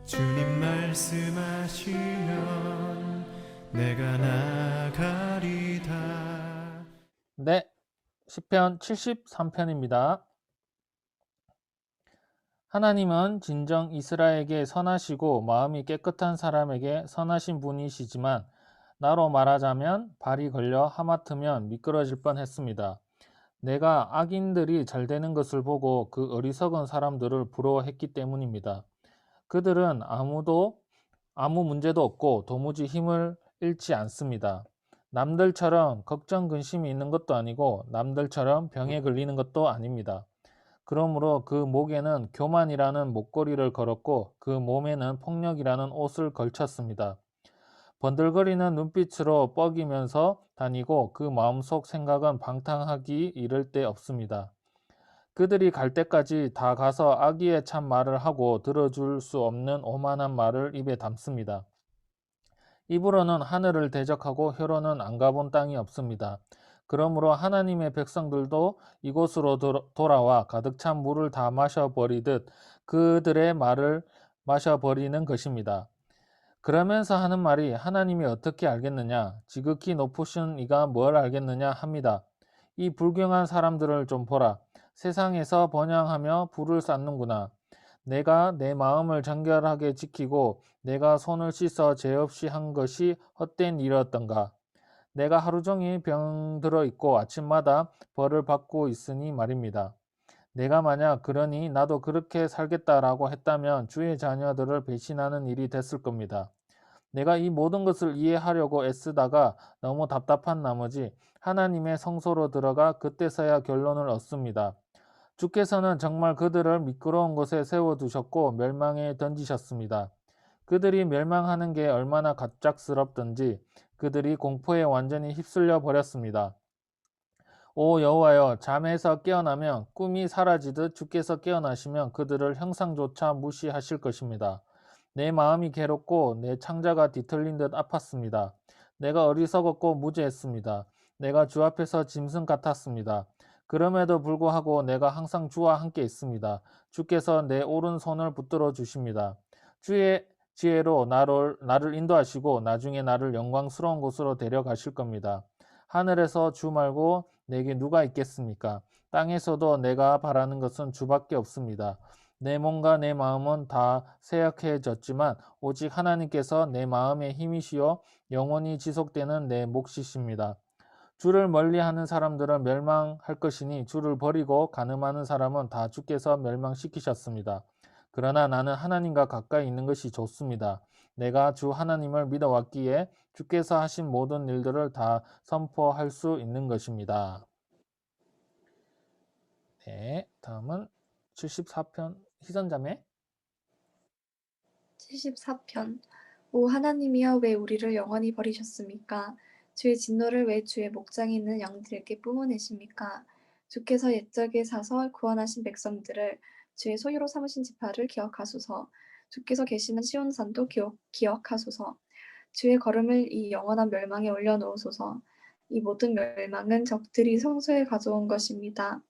주님 말씀하시면 내가 나가리다. 네, 시편 73편입니다. 하나님은 진정 이스라엘에게 선하시고 마음이 깨끗한 사람에게 선하신 분이시지만 나로 말하자면 발이 걸려 하마터면 미끄러질 뻔했습니다. 내가 악인들이 잘 되는 것을 보고 그 어리석은 사람들을 부러워했기 때문입니다. 그들은 아무 문제도 없고 도무지 힘을 잃지 않습니다. 남들처럼 걱정 근심이 있는 것도 아니고 남들처럼 병에 걸리는 것도 아닙니다. 그러므로 그 목에는 교만이라는 목걸이를 걸었고 그 몸에는 폭력이라는 옷을 걸쳤습니다. 번들거리는 눈빛으로 뻐기면서 다니고 그 마음속 생각은 방탕하기 이를 데 없습니다. 그들이 갈 때까지 다 가서 악의에 찬 말을 하고 들어줄 수 없는 오만한 말을 입에 담습니다. 입으로는 하늘을 대적하고 혀로는 안 가본 땅이 없습니다. 그러므로 하나님의 백성들도 이곳으로 돌아와 가득 찬 물을 다 마셔버리듯 그들의 말을 마셔버리는 것입니다. 그러면서 하는 말이 하나님이 어떻게 알겠느냐? 지극히 높으신 이가 뭘 알겠느냐? 합니다. 이 불경한 사람들을 좀 보라. 세상에서 번영하며 불을 쌓는구나. 내가 내 마음을 정결하게 지키고 내가 손을 씻어 죄 없이 한 것이 헛된 일이었던가. 내가 하루 종일 병들어 있고 아침마다 벌을 받고 있으니 말입니다. 내가 만약 그러니 나도 그렇게 살겠다라고 했다면 주의 자녀들을 배신하는 일이 됐을 겁니다. 내가 이 모든 것을 이해하려고 애쓰다가 너무 답답한 나머지 하나님의 성소로 들어가 그때서야 결론을 얻습니다. 주께서는 정말 그들을 미끄러운 곳에 세워두셨고 멸망에 던지셨습니다. 그들이 멸망하는 게 얼마나 갑작스럽던지 그들이 공포에 완전히 휩쓸려 버렸습니다. 오 여호와여, 잠에서 깨어나면 꿈이 사라지듯 주께서 깨어나시면 그들을 형상조차 무시하실 것입니다. 내 마음이 괴롭고 내 창자가 뒤틀린 듯 아팠습니다. 내가 어리석었고 무죄했습니다. 내가 주 앞에서 짐승 같았습니다. 그럼에도 불구하고 내가 항상 주와 함께 있습니다. 주께서 내 오른손을 붙들어 주십니다. 주의 지혜로 나를 인도하시고 나중에 나를 영광스러운 곳으로 데려가실 겁니다. 하늘에서 주 말고 내게 누가 있겠습니까? 땅에서도 내가 바라는 것은 주밖에 없습니다. 내 몸과 내 마음은 다 쇠약해졌지만 오직 하나님께서 내 마음의 힘이시요 영원히 지속되는 내 몫이십니다. 주를 멀리하는 사람들은 멸망할 것이니 주를 버리고 간음하는 사람은 다 주께서 멸망시키셨습니다. 그러나 나는 하나님과 가까이 있는 것이 좋습니다. 내가 주 하나님을 믿어왔기에 주께서 하신 모든 일들을 다 선포할 수 있는 것입니다. 네, 다음은 74편 희선자매. 74편. 오 하나님이여, 왜 우리를 영원히 버리셨습니까? 주의 진노를 왜 주의 목장에 있는 양들에게 뿜어내십니까? 주께서 옛적에 사서 구원하신 백성들을, 주의 소유로 삼으신 지파를 기억하소서. 주께서 계시는 시온산도 기억하소서. 주의 걸음을 이 영원한 멸망에 올려놓으소서. 이 모든 멸망은 적들이 성소에 가져온 것입니다.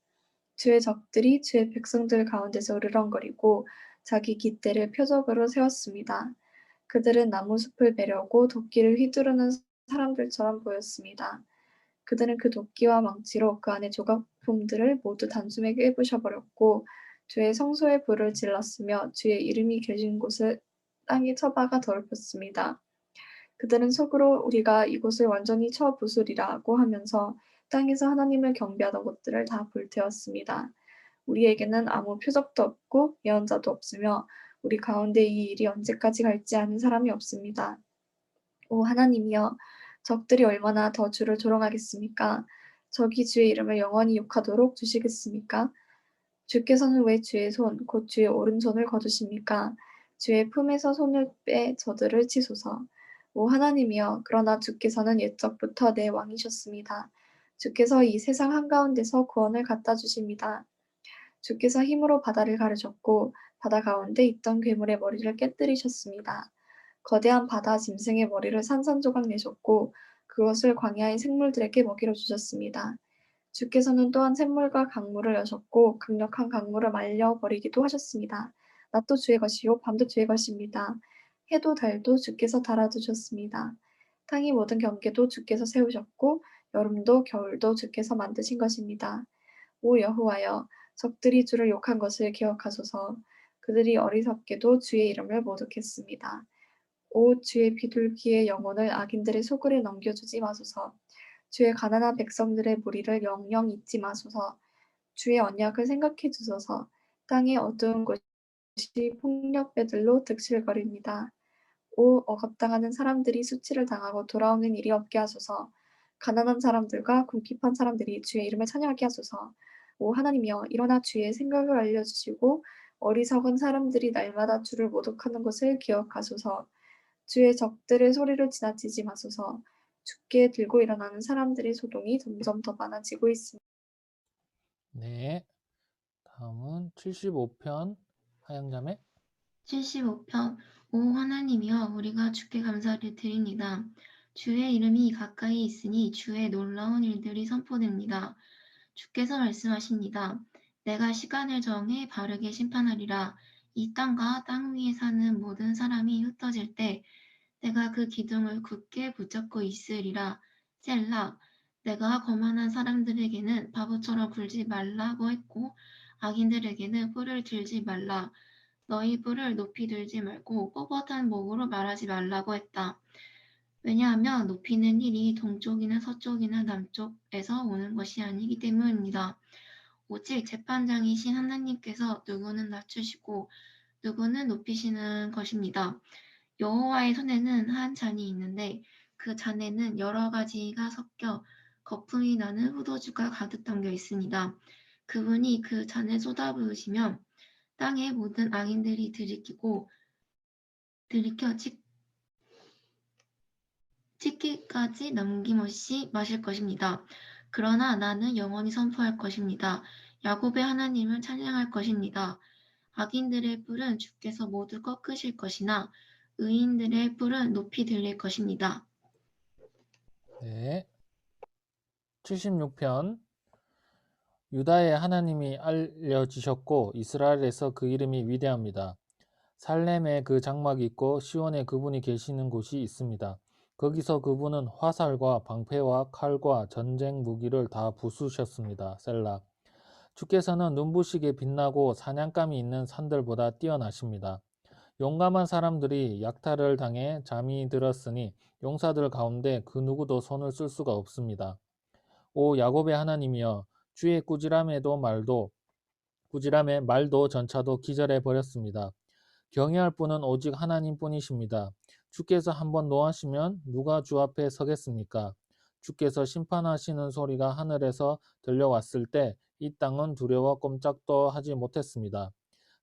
주의 적들이 주의 백성들 가운데서 으르렁거리고 자기 깃대를 표적으로 세웠습니다. 그들은 나무숲을 베려고 도끼를 휘두르는 사람들처럼 보였습니다. 그들은 그 도끼와 망치로 그 안의 조각품들을 모두 단숨에 깨부셔버렸고 주의 성소에 불을 질렀으며 주의 이름이 계신 곳을 땅에 처박아 더럽혔습니다. 그들은 속으로 우리가 이곳을 완전히 쳐 부수리라고 하면서 땅에서 하나님을 경배하던 곳들을 다 불태웠습니다. 우리에게는 아무 표적도 없고 예언자도 없으며 우리 가운데 이 일이 언제까지 갈지 아는 사람이 없습니다. 오 하나님이여, 적들이 얼마나 더 주를 조롱하겠습니까? 적이 주의 이름을 영원히 욕하도록 두시겠습니까? 주께서는 왜 주의 손, 곧 주의 오른손을 거두십니까? 주의 품에서 손을 빼 저들을 치소서. 오 하나님이여, 그러나 주께서는 옛적부터 내 왕이셨습니다. 주께서 이 세상 한가운데서 구원을 갖다 주십니다. 주께서 힘으로 바다를 가르셨고 바다 가운데 있던 괴물의 머리를 깨뜨리셨습니다. 거대한 바다 짐승의 머리를 산산조각 내셨고 그것을 광야의 생물들에게 먹이로 주셨습니다. 주께서는 또한 샘물과 강물을 여셨고 강력한 강물을 말려 버리기도 하셨습니다. 낮도 주의 것이요 밤도 주의 것입니다. 해도 달도 주께서 달아두셨습니다. 땅의 모든 경계도 주께서 세우셨고 여름도 겨울도 주께서 만드신 것입니다. 오 여호와여, 적들이 주를 욕한 것을 기억하소서. 그들이 어리석게도 주의 이름을 모독했습니다. 오 주의 비둘기의 영혼을 악인들의 소굴에 넘겨주지 마소서. 주의 가난한 백성들의 무리를 영영 잊지 마소서. 주의 언약을 생각해 주소서. 땅의 어두운 곳이 폭력배들로 득실거립니다. 오 억압당하는 사람들이 수치를 당하고 돌아오는 일이 없게 하소서. 가난한 사람들과 궁핍한 사람들이 주의 이름을 찬양하게 하소서. 오 하나님이여 일어나 주의 생각을 알려주시고 어리석은 사람들이 날마다 주를 모독하는 것을 기억하소서. 주의 적들의 소리를 지나치지 마소서. 주께 들고 일어나는 사람들의 소동이 점점 더 많아지고 있습니다. 네. 다음은 75편 하양자매. 75편 오 하나님이여 우리가 주께 감사를 드립니다. 주의 이름이 가까이 있으니 주의 놀라운 일들이 선포됩니다. 주께서 말씀하십니다. 내가 시간을 정해 바르게 심판하리라. 이 땅과 땅 위에 사는 모든 사람이 흩어질 때 내가 그 기둥을 굳게 붙잡고 있으리라. 셀라. 내가 거만한 사람들에게는 바보처럼 굴지 말라고 했고 악인들에게는 뿔을 들지 말라. 너희 뿔을 높이 들지 말고 뻣뻣한 목으로 말하지 말라고 했다. 왜냐하면 높이는 일이 동쪽이나 서쪽이나 남쪽에서 오는 것이 아니기 때문입니다. 오직 재판장이신 하나님께서 누구는 낮추시고 누구는 높이시는 것입니다. 여호와의 손에는 한 잔이 있는데 그 잔에는 여러 가지가 섞여 거품이 나는 포도주가 가득 담겨 있습니다. 그분이 그 잔을 쏟아부으시면 땅의 모든 악인들이 들이켜 찍기까지 남김없이 마실 것입니다. 그러나 나는 영원히 선포할 것입니다. 야곱의 하나님을 찬양할 것입니다. 악인들의 뿔은 주께서 모두 꺾으실 것이나 의인들의 뿔은 높이 들릴 것입니다. 네. 76편 유다의 하나님이 알려지셨고 이스라엘에서 그 이름이 위대합니다. 살렘에 그 장막이 있고 시온에 그분이 계시는 곳이 있습니다. 거기서 그분은 화살과 방패와 칼과 전쟁 무기를 다 부수셨습니다. 셀라. 주께서는 눈부시게 빛나고 사냥감이 있는 산들보다 뛰어나십니다. 용감한 사람들이 약탈을 당해 잠이 들었으니 용사들 가운데 그 누구도 손을 쓸 수가 없습니다. 오 야곱의 하나님이여 주의 꾸지람에 말도 전차도 기절해 버렸습니다. 경외할 분은 오직 하나님뿐이십니다. 주께서 한번 노하시면 누가 주 앞에 서겠습니까? 주께서 심판하시는 소리가 하늘에서 들려왔을 때 이 땅은 두려워 꼼짝도 하지 못했습니다.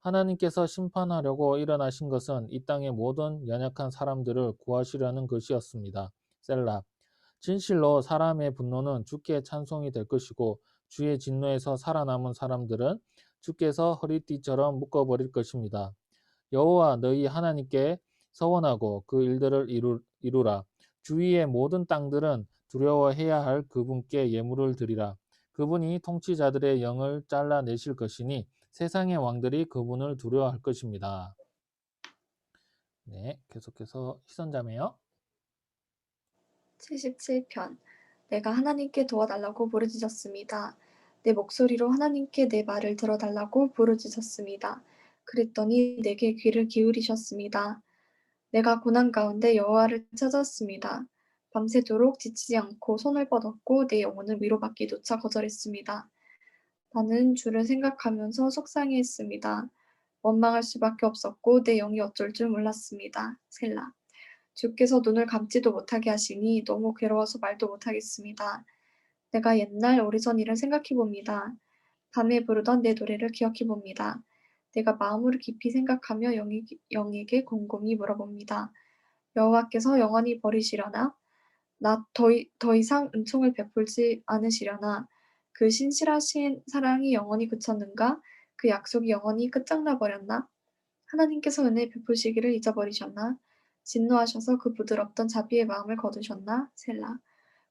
하나님께서 심판하려고 일어나신 것은 이 땅의 모든 연약한 사람들을 구하시려는 것이었습니다. 셀라. 진실로 사람의 분노는 주께 찬송이 될 것이고 주의 진노에서 살아남은 사람들은 주께서 허리띠처럼 묶어버릴 것입니다. 여호와 너희 하나님께 서원하고 그 일들을 이루라. 주위의 모든 땅들은 두려워해야 할 그분께 예물을 드리라. 그분이 통치자들의 영을 잘라내실 것이니 세상의 왕들이 그분을 두려워할 것입니다. 네, 계속해서 희선자매요. 77편 내가 하나님께 도와달라고 부르짖었습니다. 내 목소리로 하나님께 내 말을 들어달라고 부르짖었습니다. 그랬더니 내게 귀를 기울이셨습니다. 내가 고난 가운데 여호와를 찾았습니다. 밤새도록 지치지 않고 손을 뻗었고 내 영혼을 위로받기조차 거절했습니다. 나는 주를 생각하면서 속상해했습니다. 원망할 수밖에 없었고 내 영이 어쩔 줄 몰랐습니다. 셀라. 주께서 눈을 감지도 못하게 하시니 너무 괴로워서 말도 못하겠습니다. 내가 옛날 오래전 일을 생각해 봅니다. 밤에 부르던 내 노래를 기억해 봅니다. 내가 마음으로 깊이 생각하며 영에게 곰곰이 물어봅니다. 여호와께서 영원히 버리시려나? 더 이상 은총을 베풀지 않으시려나? 그 신실하신 사랑이 영원히 그쳤는가? 그 약속이 영원히 끝장나 버렸나? 하나님께서 은혜 베푸시기를 잊어버리셨나? 진노하셔서 그 부드럽던 자비의 마음을 거두셨나? 셀라.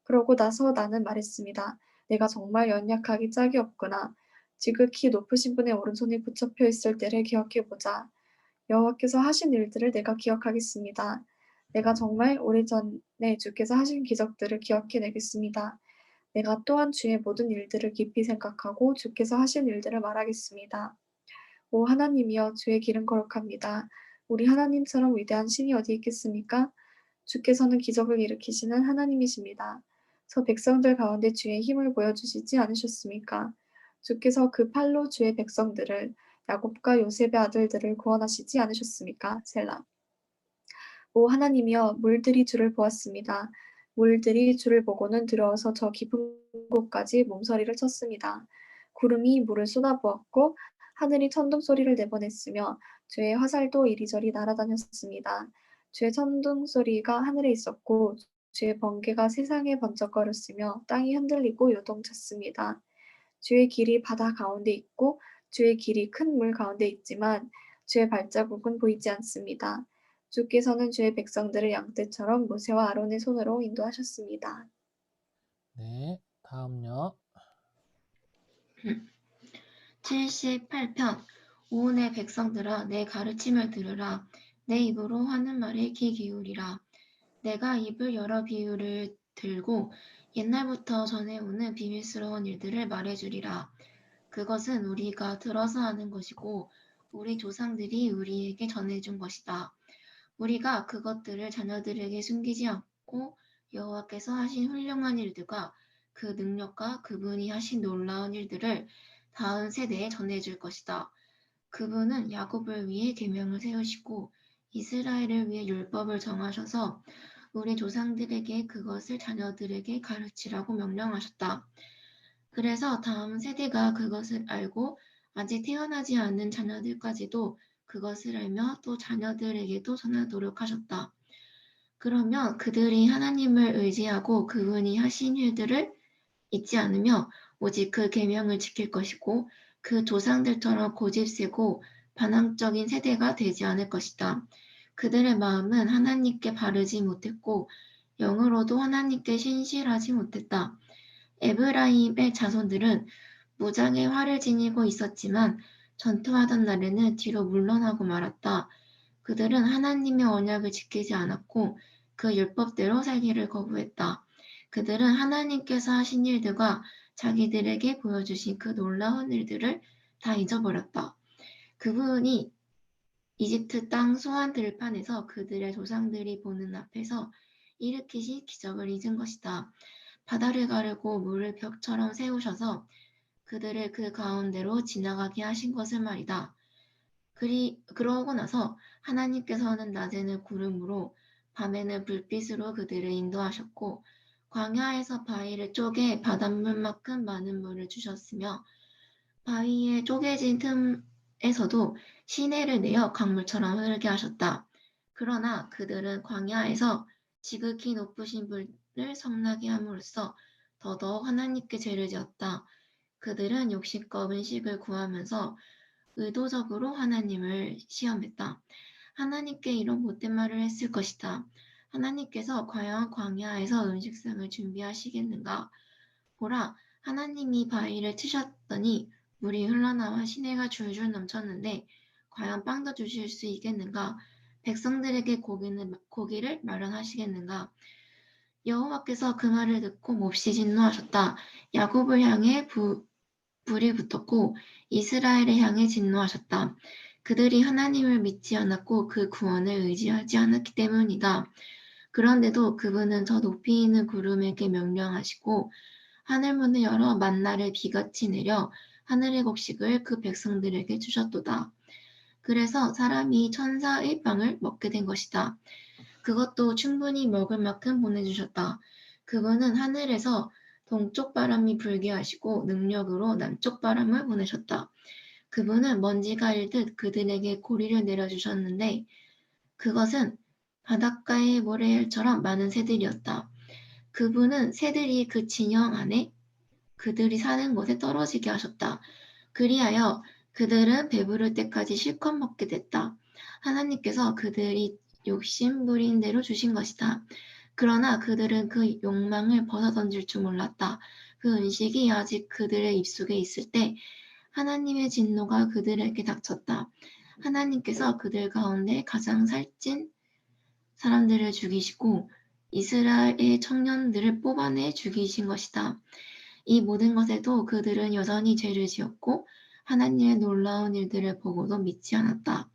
그러고 나서 나는 말했습니다. 내가 정말 연약하기 짝이 없구나. 지극히 높으신 분의 오른손이 붙잡혀 있을 때를 기억해 보자. 여호와께서 하신 일들을 내가 기억하겠습니다. 내가 정말 오래전에 주께서 하신 기적들을 기억해내겠습니다. 내가 또한 주의 모든 일들을 깊이 생각하고 주께서 하신 일들을 말하겠습니다. 오 하나님이여 주의 길은 거룩합니다. 우리 하나님처럼 위대한 신이 어디 있겠습니까? 주께서는 기적을 일으키시는 하나님이십니다. 저 백성들 가운데 주의 힘을 보여주시지 않으셨습니까? 주께서 그 팔로 주의 백성들을 야곱과 요셉의 아들들을 구원하시지 않으셨습니까? 셀라. 오 하나님이여 물들이 주를 보았습니다. 물들이 주를 보고는 두려워서 저 깊은 곳까지 몸서리를 쳤습니다. 구름이 물을 쏟아부었고 하늘이 천둥 소리를 내보냈으며 주의 화살도 이리저리 날아다녔습니다. 주의 천둥 소리가 하늘에 있었고 주의 번개가 세상에 번쩍거렸으며 땅이 흔들리고 요동쳤습니다. 주의 길이 바다 가운데 있고 주의 길이 큰 물 가운데 있지만 주의 발자국은 보이지 않습니다. 주께서는 주의 백성들을 양떼처럼 모세와 아론의 손으로 인도하셨습니다. 네, 다음요. 78편 오 내 백성들아 내 가르침을 들으라. 내 입으로 하는 말에 귀 기울이라. 내가 입을 열어 비유를 들고 옛날부터 전해오는 비밀스러운 일들을 말해주리라. 그것은 우리가 들어서 아는 것이고 우리 조상들이 우리에게 전해준 것이다. 우리가 그것들을 자녀들에게 숨기지 않고 여호와께서 하신 훌륭한 일들과 그 능력과 그분이 하신 놀라운 일들을 다음 세대에 전해줄 것이다. 그분은 야곱을 위해 계명을 세우시고 이스라엘을 위해 율법을 정하셔서 우리 조상들에게 그것을 자녀들에게 가르치라고 명령하셨다. 그래서 다음 세대가 그것을 알고 아직 태어나지 않은 자녀들까지도 그것을 알며 또 자녀들에게도 전하도록 하셨다. 그러면 그들이 하나님을 의지하고 그분이 하신 일들을 잊지 않으며 오직 그 계명을 지킬 것이고 그 조상들처럼 고집세고 반항적인 세대가 되지 않을 것이다. 그들의 마음은 하나님께 바르지 못했고 영으로도 하나님께 신실하지 못했다. 에브라임의 자손들은 무장의 활을 지니고 있었지만 전투하던 날에는 뒤로 물러나고 말았다. 그들은 하나님의 언약을 지키지 않았고 그 율법대로 살기를 거부했다. 그들은 하나님께서 하신 일들과 자기들에게 보여주신 그 놀라운 일들을 다 잊어버렸다. 그분이 이집트 땅 수한 들판에서 그들의 조상들이 보는 앞에서 일으키신 기적을 잊은 것이다. 바다를 가르고 물을 벽처럼 세우셔서 그들을 그 가운데로 지나가게 하신 것을 말이다. 그러고 나서 하나님께서는 낮에는 구름으로 밤에는 불빛으로 그들을 인도하셨고 광야에서 바위를 쪼개 바닷물만큼 많은 물을 주셨으며 바위에 쪼개진 틈에서도 시내를 내어 강물처럼 흐르게 하셨다. 그러나 그들은 광야에서 지극히 높으신 분을 성나게 함으로써 더더욱 하나님께 죄를 지었다. 그들은 욕심껏 음식을 구하면서 의도적으로 하나님을 시험했다. 하나님께 이런 못된 말을 했을 것이다. 하나님께서 과연 광야에서 음식상을 준비하시겠는가? 보라, 하나님이 바위를 치셨더니 물이 흘러나와 시내가 줄줄 넘쳤는데 과연 빵도 주실 수 있겠는가? 백성들에게 고기를 마련하시겠는가? 여호와께서 그 말을 듣고 몹시 진노하셨다. 야곱을 향해 불이 붙었고 이스라엘을 향해 진노하셨다. 그들이 하나님을 믿지 않았고 그 구원을 의지하지 않았기 때문이다. 그런데도 그분은 저 높이 있는 구름에게 명령하시고 하늘문을 열어 만나를 비같이 내려 하늘의 곡식을 그 백성들에게 주셨도다. 그래서 사람이 천사의 빵을 먹게 된 것이다. 그것도 충분히 먹을 만큼 보내주셨다. 그분은 하늘에서 동쪽 바람이 불게 하시고 능력으로 남쪽 바람을 보내셨다. 그분은 먼지가 일듯 그들에게 고리를 내려주셨는데 그것은 바닷가의 모래알처럼 많은 새들이었다. 그분은 새들이 그 진영 안에 그들이 사는 곳에 떨어지게 하셨다. 그리하여 그들은 배부를 때까지 실컷 먹게 됐다. 하나님께서 그들이 욕심 부린 대로 주신 것이다. 그러나 그들은 그 욕망을 벗어던질 줄 몰랐다. 그 음식이 아직 그들의 입속에 있을 때 하나님의 진노가 그들에게 닥쳤다. 하나님께서 그들 가운데 가장 살찐 사람들을 죽이시고 이스라엘의 청년들을 뽑아내 죽이신 것이다. 이 모든 것에도 그들은 여전히 죄를 지었고 하나님의 놀라운 일들을 보고도 믿지 않았다.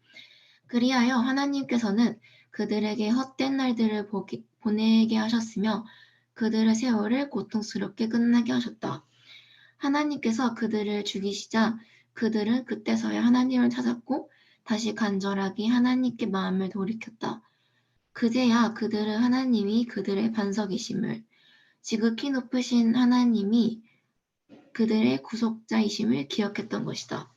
그리하여 하나님께서는 그들에게 헛된 날들을 보내게 하셨으며 그들의 세월을 고통스럽게 끝나게 하셨다. 하나님께서 그들을 죽이시자 그들은 그때서야 하나님을 찾았고 다시 간절하게 하나님께 마음을 돌이켰다. 그제야 그들은 하나님이 그들의 반석이심을, 지극히 높으신 하나님이 그들의 구속자이심을 기억했던 것이다.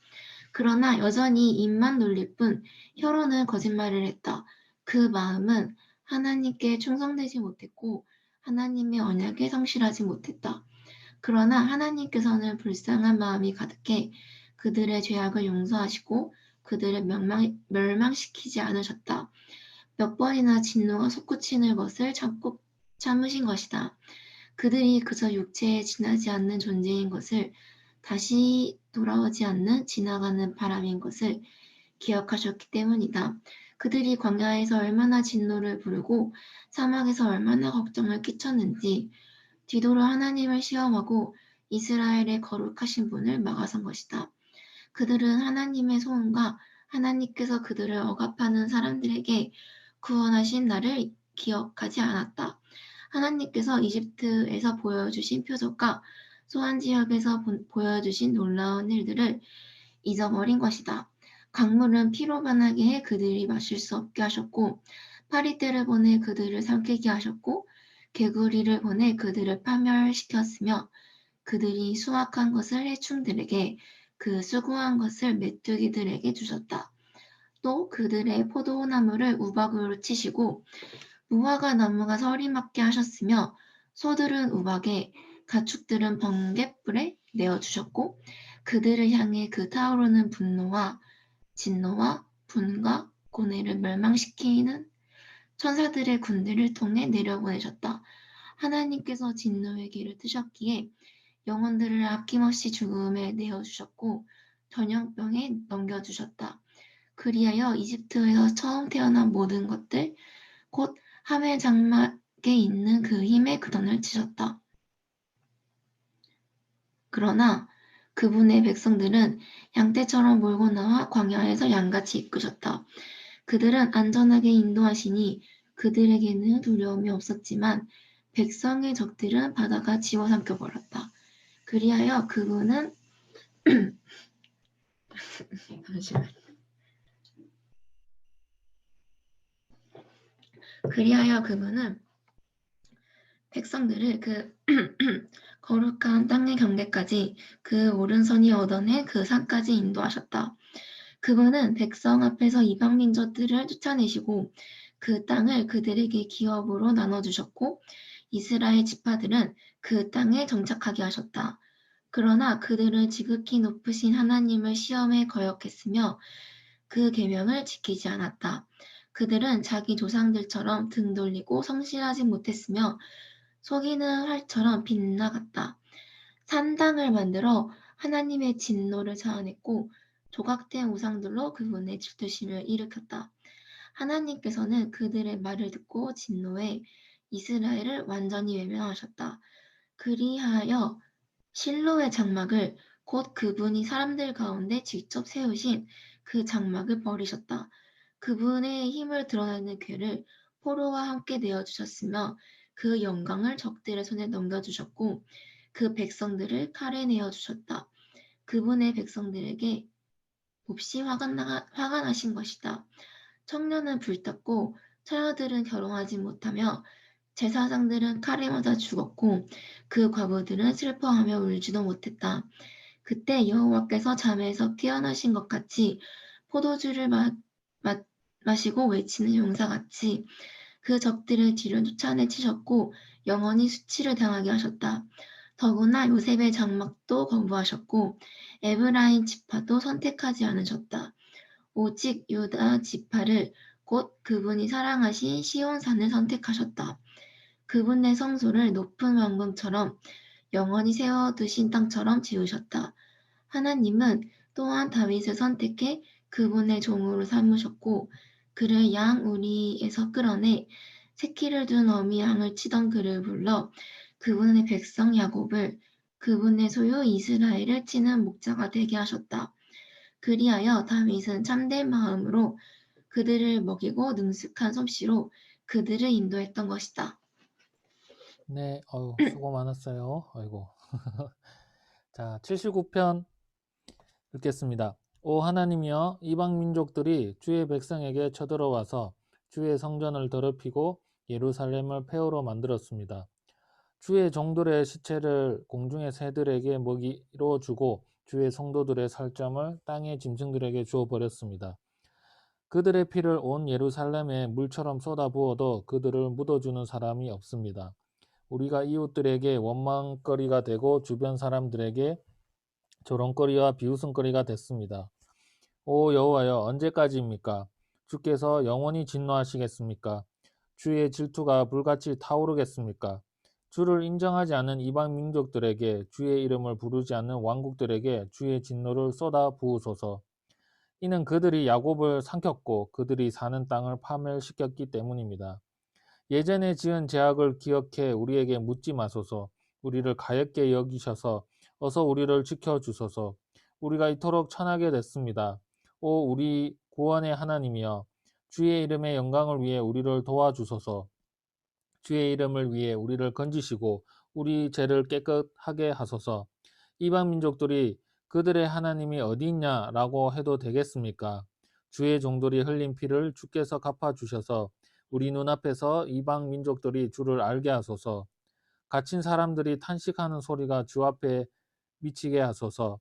그러나 여전히 입만 놀릴 뿐 혀로는 거짓말을 했다. 그 마음은 하나님께 충성되지 못했고 하나님의 언약에 성실하지 못했다. 그러나 하나님께서는 불쌍한 마음이 가득해 그들의 죄악을 용서하시고 그들을 멸망시키지 않으셨다. 몇 번이나 진노가 솟구치는 것을 참으신 것이다. 그들이 그저 육체에 지나지 않는 존재인 것을, 다시 돌아오지 않는 지나가는 바람인 것을 기억하셨기 때문이다. 그들이 광야에서 얼마나 진노를 부르고 사막에서 얼마나 걱정을 끼쳤는지 뒤돌아 하나님을 시험하고 이스라엘의 거룩하신 분을 막아선 것이다. 그들은 하나님의 소원과 하나님께서 그들을 억압하는 사람들에게 구원하신 날을 기억하지 않았다. 하나님께서 이집트에서 보여주신 표적과 소안 지역에서 보여주신 놀라운 일들을 잊어버린 것이다. 강물은 피로 변하게 해 그들이 마실 수 없게 하셨고 파리떼를 보내 그들을 삼키게 하셨고 개구리를 보내 그들을 파멸시켰으며 그들이 수확한 것을 해충들에게 그 수고한 것을 메뚜기들에게 주셨다. 또 그들의 포도나무를 우박으로 치시고 무화과 나무가 서리 맞게 하셨으며 소들은 우박에 가축들은 번갯불에 내어주셨고 그들을 향해 그 타오르는 분노와 진노와 분과 고뇌를 멸망시키는 천사들의 군대를 통해 내려보내셨다. 하나님께서 진노의 길을 트셨기에 영혼들을 아낌없이 죽음에 내어주셨고 전염병에 넘겨주셨다. 그리하여 이집트에서 처음 태어난 모든 것들, 곧 함의 장막에 있는 그 힘의 근원을 치셨다. 그러나 그분의 백성들은 양떼처럼 몰고 나와 광야에서 양같이 이끄셨다. 그들은 안전하게 인도하시니 그들에게는 두려움이 없었지만 백성의 적들은 바다가 집어삼켜 버렸다. 그리하여 그분은 잠시만요. 그리하여 그분은 백성들을 그 거룩한 땅의 경계까지 그 오른손이 얻어낸 그 산까지 인도하셨다. 그분은 백성 앞에서 이방 민족들을 쫓아내시고 그 땅을 그들에게 기업으로 나눠주셨고 이스라엘 지파들은 그 땅에 정착하게 하셨다. 그러나 그들은 지극히 높으신 하나님을 시험에 거역했으며 그 계명을 지키지 않았다. 그들은 자기 조상들처럼 등 돌리고 성실하지 못했으며 속이는 활처럼 빗나갔다. 산당을 만들어 하나님의 진노를 자아냈고 조각된 우상들로 그분의 질투심을 일으켰다. 하나님께서는 그들의 말을 듣고 진노해 이스라엘을 완전히 외면하셨다. 그리하여 실로의 장막을, 곧 그분이 사람들 가운데 직접 세우신 그 장막을 버리셨다. 그분의 힘을 드러내는 궤를 포로와 함께 내어주셨으며 그 영광을 적들의 손에 넘겨주셨고 그 백성들을 칼에 내어주셨다. 그분의 백성들에게 몹시 화가 나신 것이다. 청년은 불탔고 처녀들은 결혼하지 못하며 제사장들은 칼에 맞아 죽었고 그 과부들은 슬퍼하며 울지도 못했다. 그때 여호와께서 잠에서 깨어나신 것 같이 포도주를 마시고 외치는 용사같이 그 적들을 뒤로 쫓아내치셨고 영원히 수치를 당하게 하셨다. 더구나 요셉의 장막도 거부하셨고 에브라임 지파도 선택하지 않으셨다. 오직 유다 지파를, 곧 그분이 사랑하신 시온산을 선택하셨다. 그분의 성소를 높은 왕궁처럼 영원히 세워두신 땅처럼 지으셨다. 하나님은 또한 다윗을 선택해 그분의 종으로 삼으셨고 그를 양 우리에서 끌어내 새끼를 둔 어미 양을 치던 그를 불러 그분의 백성 야곱을 그분의 소유 이스라엘을 치는 목자가 되게 하셨다. 그리하여 다윗은 참된 마음으로 그들을 먹이고 능숙한 솜씨로 그들을 인도했던 것이다. 네, 수고 많았어요. 아이고. 자, 79편 읽겠습니다. 오 하나님이여, 이방 민족들이 주의 백성에게 쳐들어와서 주의 성전을 더럽히고 예루살렘을 폐허로 만들었습니다. 주의 종들의 시체를 공중의 새들에게 먹이로 주고 주의 성도들의 살점을 땅의 짐승들에게 주어 버렸습니다. 그들의 피를 온 예루살렘에 물처럼 쏟아부어도 그들을 묻어주는 사람이 없습니다. 우리가 이웃들에게 원망거리가 되고 주변 사람들에게 조롱거리와 비웃음거리가 됐습니다. 오 여호와여, 언제까지입니까? 주께서 영원히 진노하시겠습니까? 주의 질투가 불같이 타오르겠습니까? 주를 인정하지 않는 이방 민족들에게, 주의 이름을 부르지 않는 왕국들에게 주의 진노를 쏟아 부으소서. 이는 그들이 야곱을 삼켰고 그들이 사는 땅을 파멸시켰기 때문입니다. 예전에 지은 죄악을 기억해 우리에게 묻지 마소서. 우리를 가엾게 여기셔서 어서 우리를 지켜주소서. 우리가 이토록 천하게 됐습니다. 오 우리 구원의 하나님이여, 주의 이름의 영광을 위해 우리를 도와주소서. 주의 이름을 위해 우리를 건지시고 우리 죄를 깨끗하게 하소서. 이방 민족들이 그들의 하나님이 어디 있냐라고 해도 되겠습니까? 주의 종들이 흘린 피를 주께서 갚아주셔서 우리 눈앞에서 이방 민족들이 주를 알게 하소서. 갇힌 사람들이 탄식하는 소리가 주 앞에 미치게 하소서.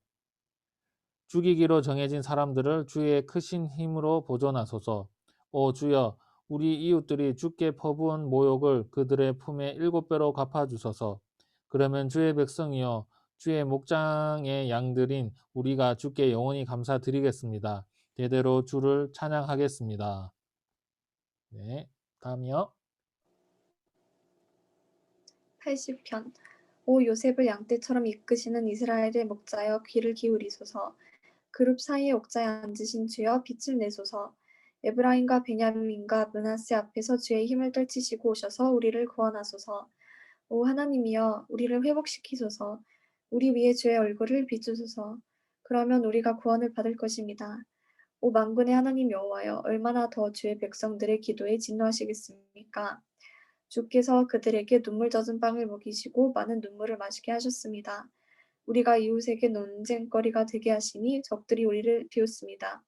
죽이기로 정해진 사람들을 주의 크신 힘으로 보존하소서. 오 주여, 우리 이웃들이 주께 퍼부은 모욕을 그들의 품에 7배로 갚아주소서. 그러면 주의 백성이여, 주의 목장의 양들인 우리가 주께 영원히 감사드리겠습니다. 대대로 주를 찬양하겠습니다. 네, 다음이요. 80편. 오 요셉을 양떼처럼 이끄시는 이스라엘의 목자여 귀를 기울이소서. 그룹 사이의 옥자에 앉으신 주여 빛을 내소서. 에브라임과 베냐민과 므낫세 앞에서 주의 힘을 떨치시고 오셔서 우리를 구원하소서. 오 하나님이여, 우리를 회복시키소서. 우리 위에 주의 얼굴을 비추소서. 그러면 우리가 구원을 받을 것입니다. 오 만군의 하나님 여호와여, 얼마나 더 주의 백성들의 기도에 진노하시겠습니까? 주께서 그들에게 눈물 젖은 빵을 먹이시고 많은 눈물을 마시게 하셨습니다. 우리가 이웃에게 논쟁거리가 되게 하시니 적들이 우리를 비웃습니다.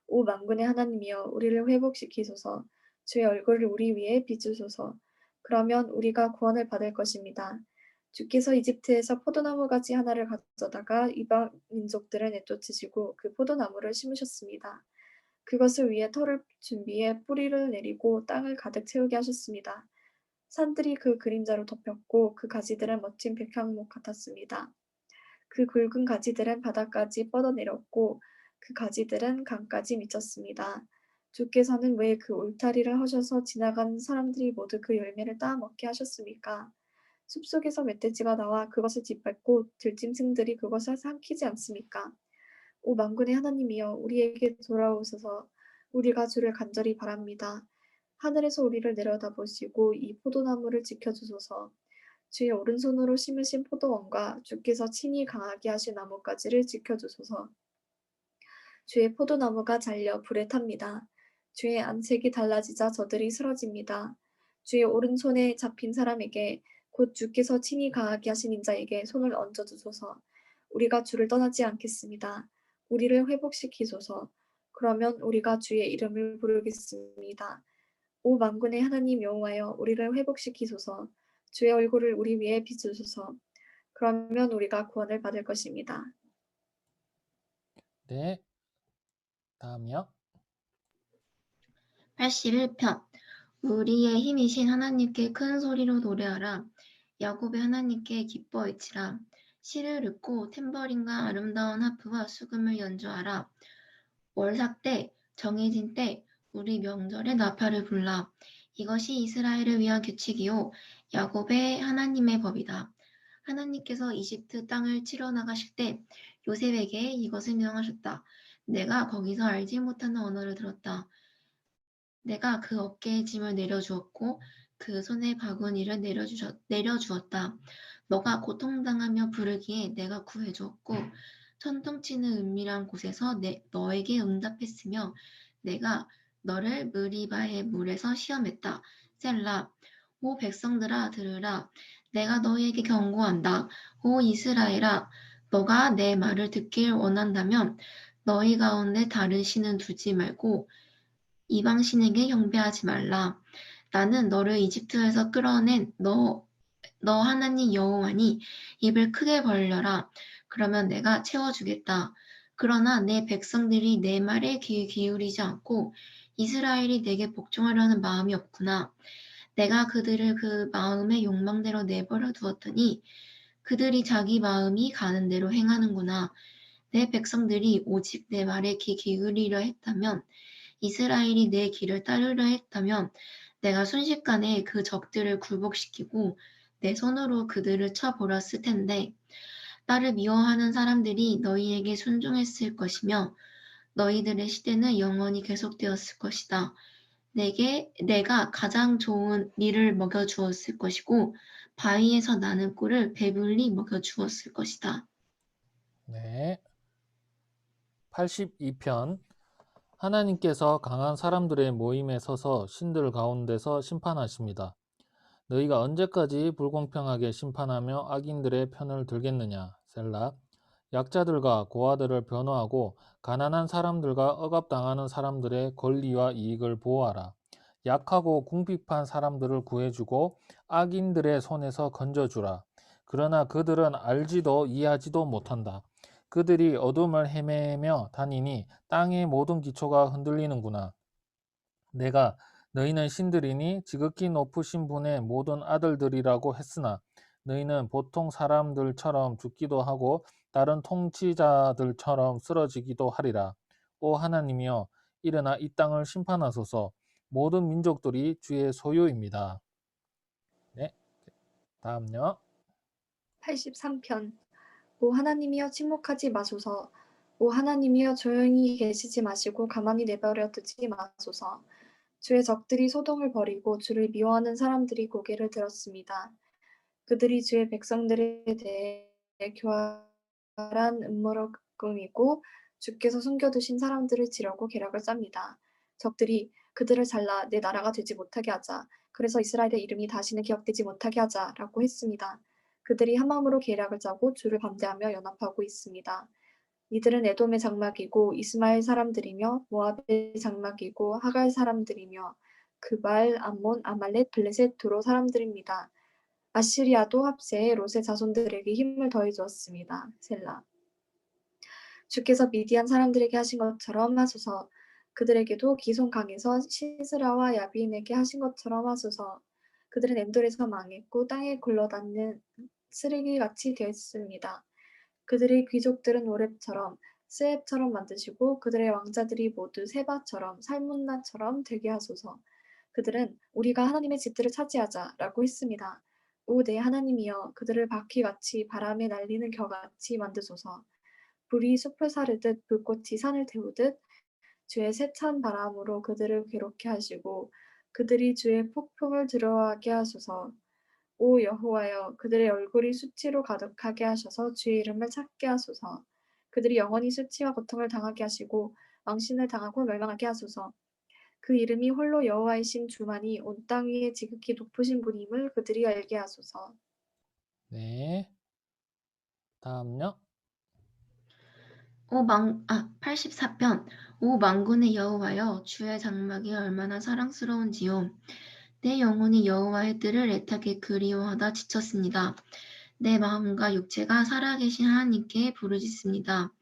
오 만군의 하나님이여, 우리를 회복시키소서. 주의 얼굴을 우리 위에 비추소서. 그러면 우리가 구원을 받을 것입니다. 주께서 이집트에서 포도나무 가지 하나를 가져다가 이방 민족들을 내쫓으시고 그 포도나무를 심으셨습니다. 그것을 위해 터를 준비해 뿌리를 내리고 땅을 가득 채우게 하셨습니다. 산들이 그 그림자로 덮였고 그 가지들은 멋진 백향목 같았습니다. 그 굵은 가지들은 바닥까지 뻗어내렸고 그 가지들은 강까지 미쳤습니다. 주께서는 왜 그 울타리를 하셔서 지나가는 사람들이 모두 그 열매를 따먹게 하셨습니까? 숲속에서 멧돼지가 나와 그것을 짓밟고 들짐승들이 그것을 삼키지 않습니까? 오 만군의 하나님이여, 우리에게 돌아오소서. 우리가 주를 간절히 바랍니다. 하늘에서 우리를 내려다보시고 이 포도나무를 지켜주소서. 주의 오른손으로 심으신 포도원과 주께서 친히 강하게 하신 나뭇가지를 지켜주소서. 주의 포도나무가 잘려 불에 탑니다. 주의 안색이 달라지자 저들이 쓰러집니다. 주의 오른손에 잡힌 사람에게, 곧 주께서 친히 강하게 하신 인자에게 손을 얹어주소서. 우리가 주를 떠나지 않겠습니다. 우리를 회복시키소서. 그러면 우리가 주의 이름을 부르겠습니다. 오 만군의 하나님 여호와여, 우리를 회복시키소서. 주의 얼굴을 우리 위에 비추소서. 그러면 우리가 구원을 받을 것입니다. 네, 다음이요. 81편. 우리의 힘이신 하나님께 큰 소리로 노래하라. 야곱의 하나님께 기뻐 외치라. 시를 읽고 탬버린과 아름다운 하프와 수금을 연주하라. 월삭 때, 정해진 때, 우리 명절에 나팔을 불라. 이것이 이스라엘을 위한 규칙이요 야곱의 하나님의 법이다. 하나님께서 이집트 땅을 치러 나가실 때 요셉에게 이것을 명하셨다. 내가 거기서 알지 못하는 언어를 들었다. 내가 그 어깨에 짐을 내려주었고 그 손에 바구니를 내려주었다. 너가 고통당하며 부르기에 내가 구해주었고 천둥치는 은밀한 곳에서 너에게 응답했으며 내가 너를 무리바의 물에서 시험했다. 셀라. 오 백성들아 들으라. 내가 너희에게 경고한다. 오 이스라엘아. 너가 내 말을 듣길 원한다면 너희 가운데 다른 신은 두지 말고 이방신에게 경배하지 말라. 나는 너를 이집트에서 끌어낸 너 하나님 여호와니 입을 크게 벌려라. 그러면 내가 채워주겠다. 그러나 내 백성들이 내 말에 귀 기울이지 않고 이스라엘이 내게 복종하려는 마음이 없구나. 내가 그들을 그 마음의 욕망대로 내버려 두었더니 그들이 자기 마음이 가는 대로 행하는구나. 내 백성들이 오직 내 말에 귀 기울이려 했다면 이스라엘이 내 길을 따르려 했다면 내가 순식간에 그 적들을 굴복시키고 내 손으로 그들을 쳐버렸을 텐데 나를 미워하는 사람들이 너희에게 순종했을 것이며 너희들의 시대는 영원히 계속되었을 것이다. 내가 가장 좋은 밀을 먹여주었을 것이고 바위에서 나는 꿀을 배불리 먹여주었을 것이다. 네. 82편 하나님께서 강한 사람들의 모임에 서서 신들 가운데서 심판하십니다. 너희가 언제까지 불공평하게 심판하며 악인들의 편을 들겠느냐. 셀라. 약자들과 고아들을 변호하고 가난한 사람들과 억압당하는 사람들의 권리와 이익을 보호하라. 약하고 궁핍한 사람들을 구해주고 악인들의 손에서 건져주라. 그러나 그들은 알지도 이해하지도 못한다. 그들이 어둠을 헤매며 다니니 땅의 모든 기초가 흔들리는구나. 내가 너희는 신들이니 지극히 높으신 분의 모든 아들들이라고 했으나 너희는 보통 사람들처럼 죽기도 하고 다른 통치자들처럼 쓰러지기도 하리라. 오 하나님이여 일어나 이 땅을 심판하소서. 모든 민족들이 주의 소유입니다. 네, 다음요. 83편. 오 하나님이여 침묵하지 마소서. 오 하나님이여 조용히 계시지 마시고 가만히 내버려 두지 마소서. 주의 적들이 소동을 벌이고 주를 미워하는 사람들이 고개를 들었습니다. 그들이 주의 백성들에 대해 교활한 음모를 꾸미고 주께서 숨겨두신 사람들을 치려고 계략을 짭니다. 적들이 그들을 잘라 내 나라가 되지 못하게 하자. 그래서 이스라엘의 이름이 다시는 기억되지 못하게 하자라고 했습니다. 그들이 한마음으로 계략을 짜고 주를 반대하며 연합하고 있습니다. 이들은 에돔의 장막이고 이스마엘 사람들이며 모압의 장막이고 하갈 사람들이며 그발, 암몬, 아말렉, 블레셋, 두로 사람들입니다. 아시리아도 합세해 롯의 자손들에게 힘을 더해 주었습니다. 셀라. 주께서 미디안 사람들에게 하신 것처럼 하소서. 그들에게도 기손 강에서 시스라와 야빈에게 하신 것처럼 하소서. 그들은 엔돌에서 망했고 땅에 굴러다니는 쓰레기같이 되었습니다. 그들의 귀족들은 오렙처럼 스앱처럼 만드시고 그들의 왕자들이 모두 세바처럼 살문나처럼 되게 하소서. 그들은 우리가 하나님의 집들을 차지하자라고 했습니다. 오 내 하나님이여 그들을 바퀴같이 바람에 날리는 겨같이 만드소서. 불이 숲을 사르듯 불꽃이 산을 태우듯 주의 세찬 바람으로 그들을 괴롭게 하시고 그들이 주의 폭풍을 두려워하게 하소서. 오 여호와여 그들의 얼굴이 수치로 가득하게 하셔서 주의 이름을 찾게 하소서. 그들이 영원히 수치와 고통을 당하게 하시고 망신을 당하고 멸망하게 하소서. 그 이름이 홀로 여호와이신 주만이 온 땅 위에 지극히 높으신 분임을 그들이 알게 하소서. 네, 다음요. 84편. 오 만군의 여호와여 주의 장막이 얼마나 사랑스러운지요. 내 영혼이 여호와의 뜰을 애타게 그리워하다 지쳤습니다. 내 마음과 육체가 살아계신 하나님께 부르짖습니다.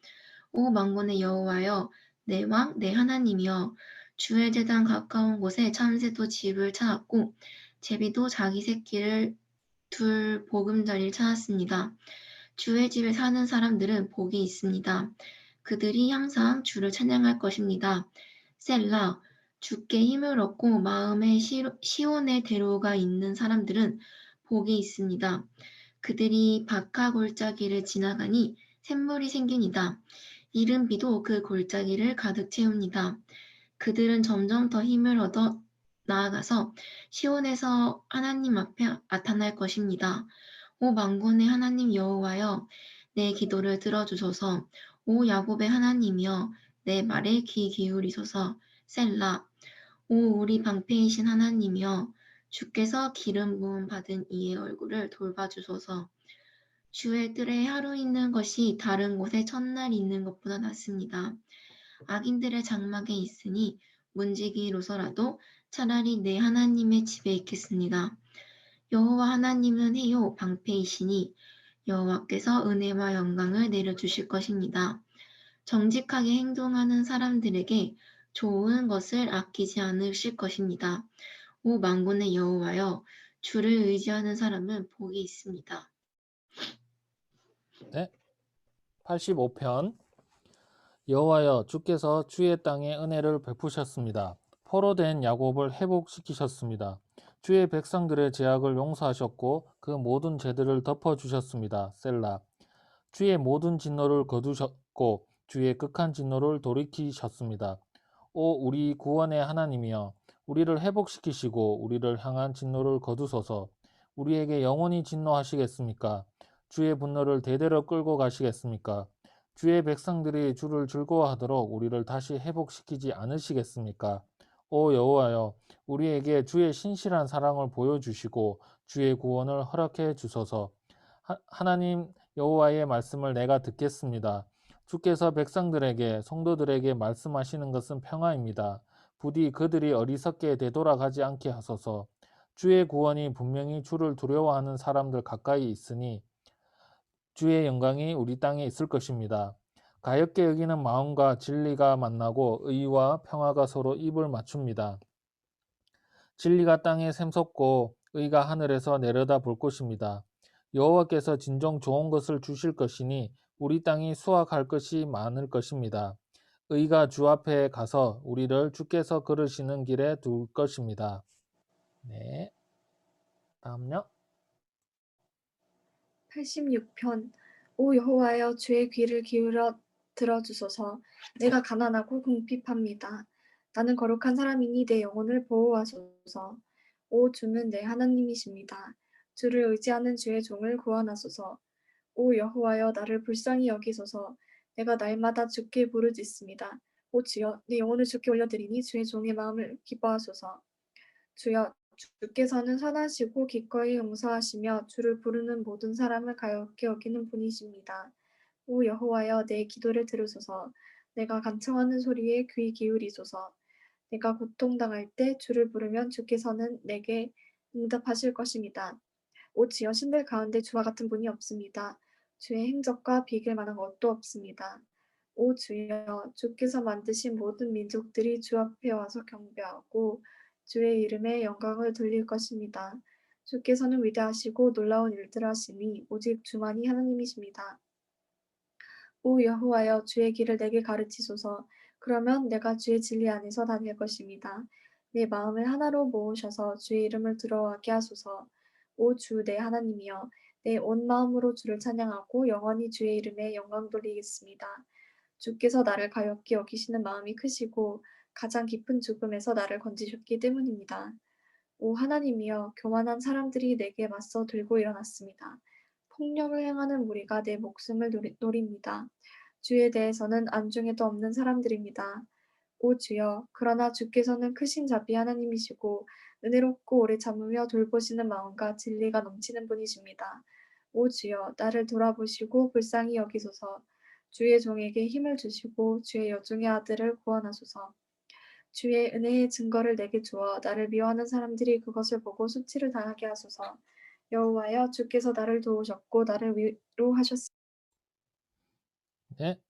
오 만군의 여호와여 내 왕 내 하나님이여 주의 제단 가까운 곳에 참새도 집을 찾았고 제비도 자기 새끼를 둘 보금자리를 찾았습니다. 주의 집에 사는 사람들은 복이 있습니다. 그들이 항상 주를 찬양할 것입니다. 셀라 주께 힘을 얻고 마음에 시온의 대로가 있는 사람들은 복이 있습니다. 그들이 바카 골짜기를 지나가니 샘물이 생기니이다. 이른 비도 그 골짜기를 가득 채웁니다. 그들은 점점 더 힘을 얻어 나아가서 시온에서 하나님 앞에 나타날 것입니다. 오 만군의 하나님 여호와여, 내 기도를 들어주소서. 오 야곱의 하나님이여, 내 말에 귀 기울이소서. 셀라. 오 우리 방패이신 하나님이여, 주께서 기름 부음 받은 이의 얼굴을 돌봐주소서. 주의 뜰에 하루 있는 것이 다른 곳에 첫날 있는 것보다 낫습니다. 악인들의 장막에 있으니 문지기로서라도 차라리 내 하나님의 집에 있겠습니다. 여호와 하나님은 해요 방패이시니 여호와께서 은혜와 영광을 내려주실 것입니다. 정직하게 행동하는 사람들에게 좋은 것을 아끼지 않으실 것입니다. 오 만군의 여호와여, 주를 의지하는 사람은 복이 있습니다. 네. 85편. 여호와여, 주께서 주의 땅에 은혜를 베푸셨습니다. 포로된 야곱을 회복시키셨습니다. 주의 백성들의 죄악을 용서하셨고 그 모든 죄들을 덮어주셨습니다. 셀라. 주의 모든 진노를 거두셨고 주의 극한 진노를 돌이키셨습니다. 오 우리 구원의 하나님이여, 우리를 회복시키시고 우리를 향한 진노를 거두소서. 우리에게 영원히 진노하시겠습니까? 주의 분노를 대대로 끌고 가시겠습니까? 주의 백성들이 주를 즐거워하도록 우리를 다시 회복시키지 않으시겠습니까? 오 여호와여, 우리에게 주의 신실한 사랑을 보여주시고 주의 구원을 허락해 주소서. 하나님 여호와의 말씀을 내가 듣겠습니다. 주께서 백성들에게 성도들에게 말씀하시는 것은 평화입니다. 부디 그들이 어리석게 되돌아가지 않게 하소서. 주의 구원이 분명히 주를 두려워하는 사람들 가까이 있으니 주의 영광이 우리 땅에 있을 것입니다. 가엾게 여기는 마음과 진리가 만나고 의와 평화가 서로 입을 맞춥니다. 진리가 땅에 샘솟고 의가 하늘에서 내려다 볼 것입니다. 여호와께서 진정 좋은 것을 주실 것이니 우리 땅이 수확할 것이 많을 것입니다. 의가 주 앞에 가서 우리를 주께서 걸으시는 길에 둘 것입니다. 네, 다음요. 86편. 오 여호와여, 주의 귀를 기울여 들어주소서. 내가 가난하고 궁핍합니다. 나는 거룩한 사람이니 내 영혼을 보호하소서. 오 주는 내 하나님이십니다. 주를 의지하는 주의 종을 구원하소서. 오 여호와여, 나를 불쌍히 여기소서. 내가 날마다 주께 부르짖습니다. 오 주여, 내 영혼을 주께 올려드리니 주의 종의 마음을 기뻐하소서. 주여, 주께서는 선하시고 기꺼이 용서하시며 주를 부르는 모든 사람을 가엾게 여기는 분이십니다. 오 여호와여, 내 기도를 들으소서. 내가 간청하는 소리에 귀 기울이소서. 내가 고통당할 때 주를 부르면 주께서는 내게 응답하실 것입니다. 오 주여, 신들 가운데 주와 같은 분이 없습니다. 주의 행적과 비길 만한 것도 없습니다. 오 주여, 주께서 만드신 모든 민족들이 주 앞에 와서 경배하고 주의 이름에 영광을 돌릴 것입니다. 주께서는 위대하시고 놀라운 일들을 하시니 오직 주만이 하나님이십니다. 오 여호와여, 주의 길을 내게 가르치소서. 그러면 내가 주의 진리 안에서 다닐 것입니다. 내 마음을 하나로 모으셔서 주의 이름을 두려워하게 하소서. 오 주 내 하나님이여, 내 온 마음으로 주를 찬양하고 영원히 주의 이름에 영광 돌리겠습니다. 주께서 나를 가엾게 여기시는 마음이 크시고 가장 깊은 죽음에서 나를 건지셨기 때문입니다. 오 하나님이여, 교만한 사람들이 내게 맞서 들고 일어났습니다. 폭력을 행하는 무리가 내 목숨을 노립니다. 주에 대해서는 안중에도 없는 사람들입니다. 오 주여, 그러나 주께서는 크신 자비 하나님이시고 은혜롭고 오래 참으며 돌보시는 마음과 진리가 넘치는 분이십니다. 오 주여, 나를 돌아보시고 불쌍히 여기소서. 주의 종에게 힘을 주시고 주의 여종의 아들을 구원하소서. 주의 은혜의 증거를 내게 주어 나를 미워하는 사람들이 그것을 보고 수치를 당하게 하소서. 여호와여, 주께서 나를 도우셨고 나를 위로하셨습니다. 네,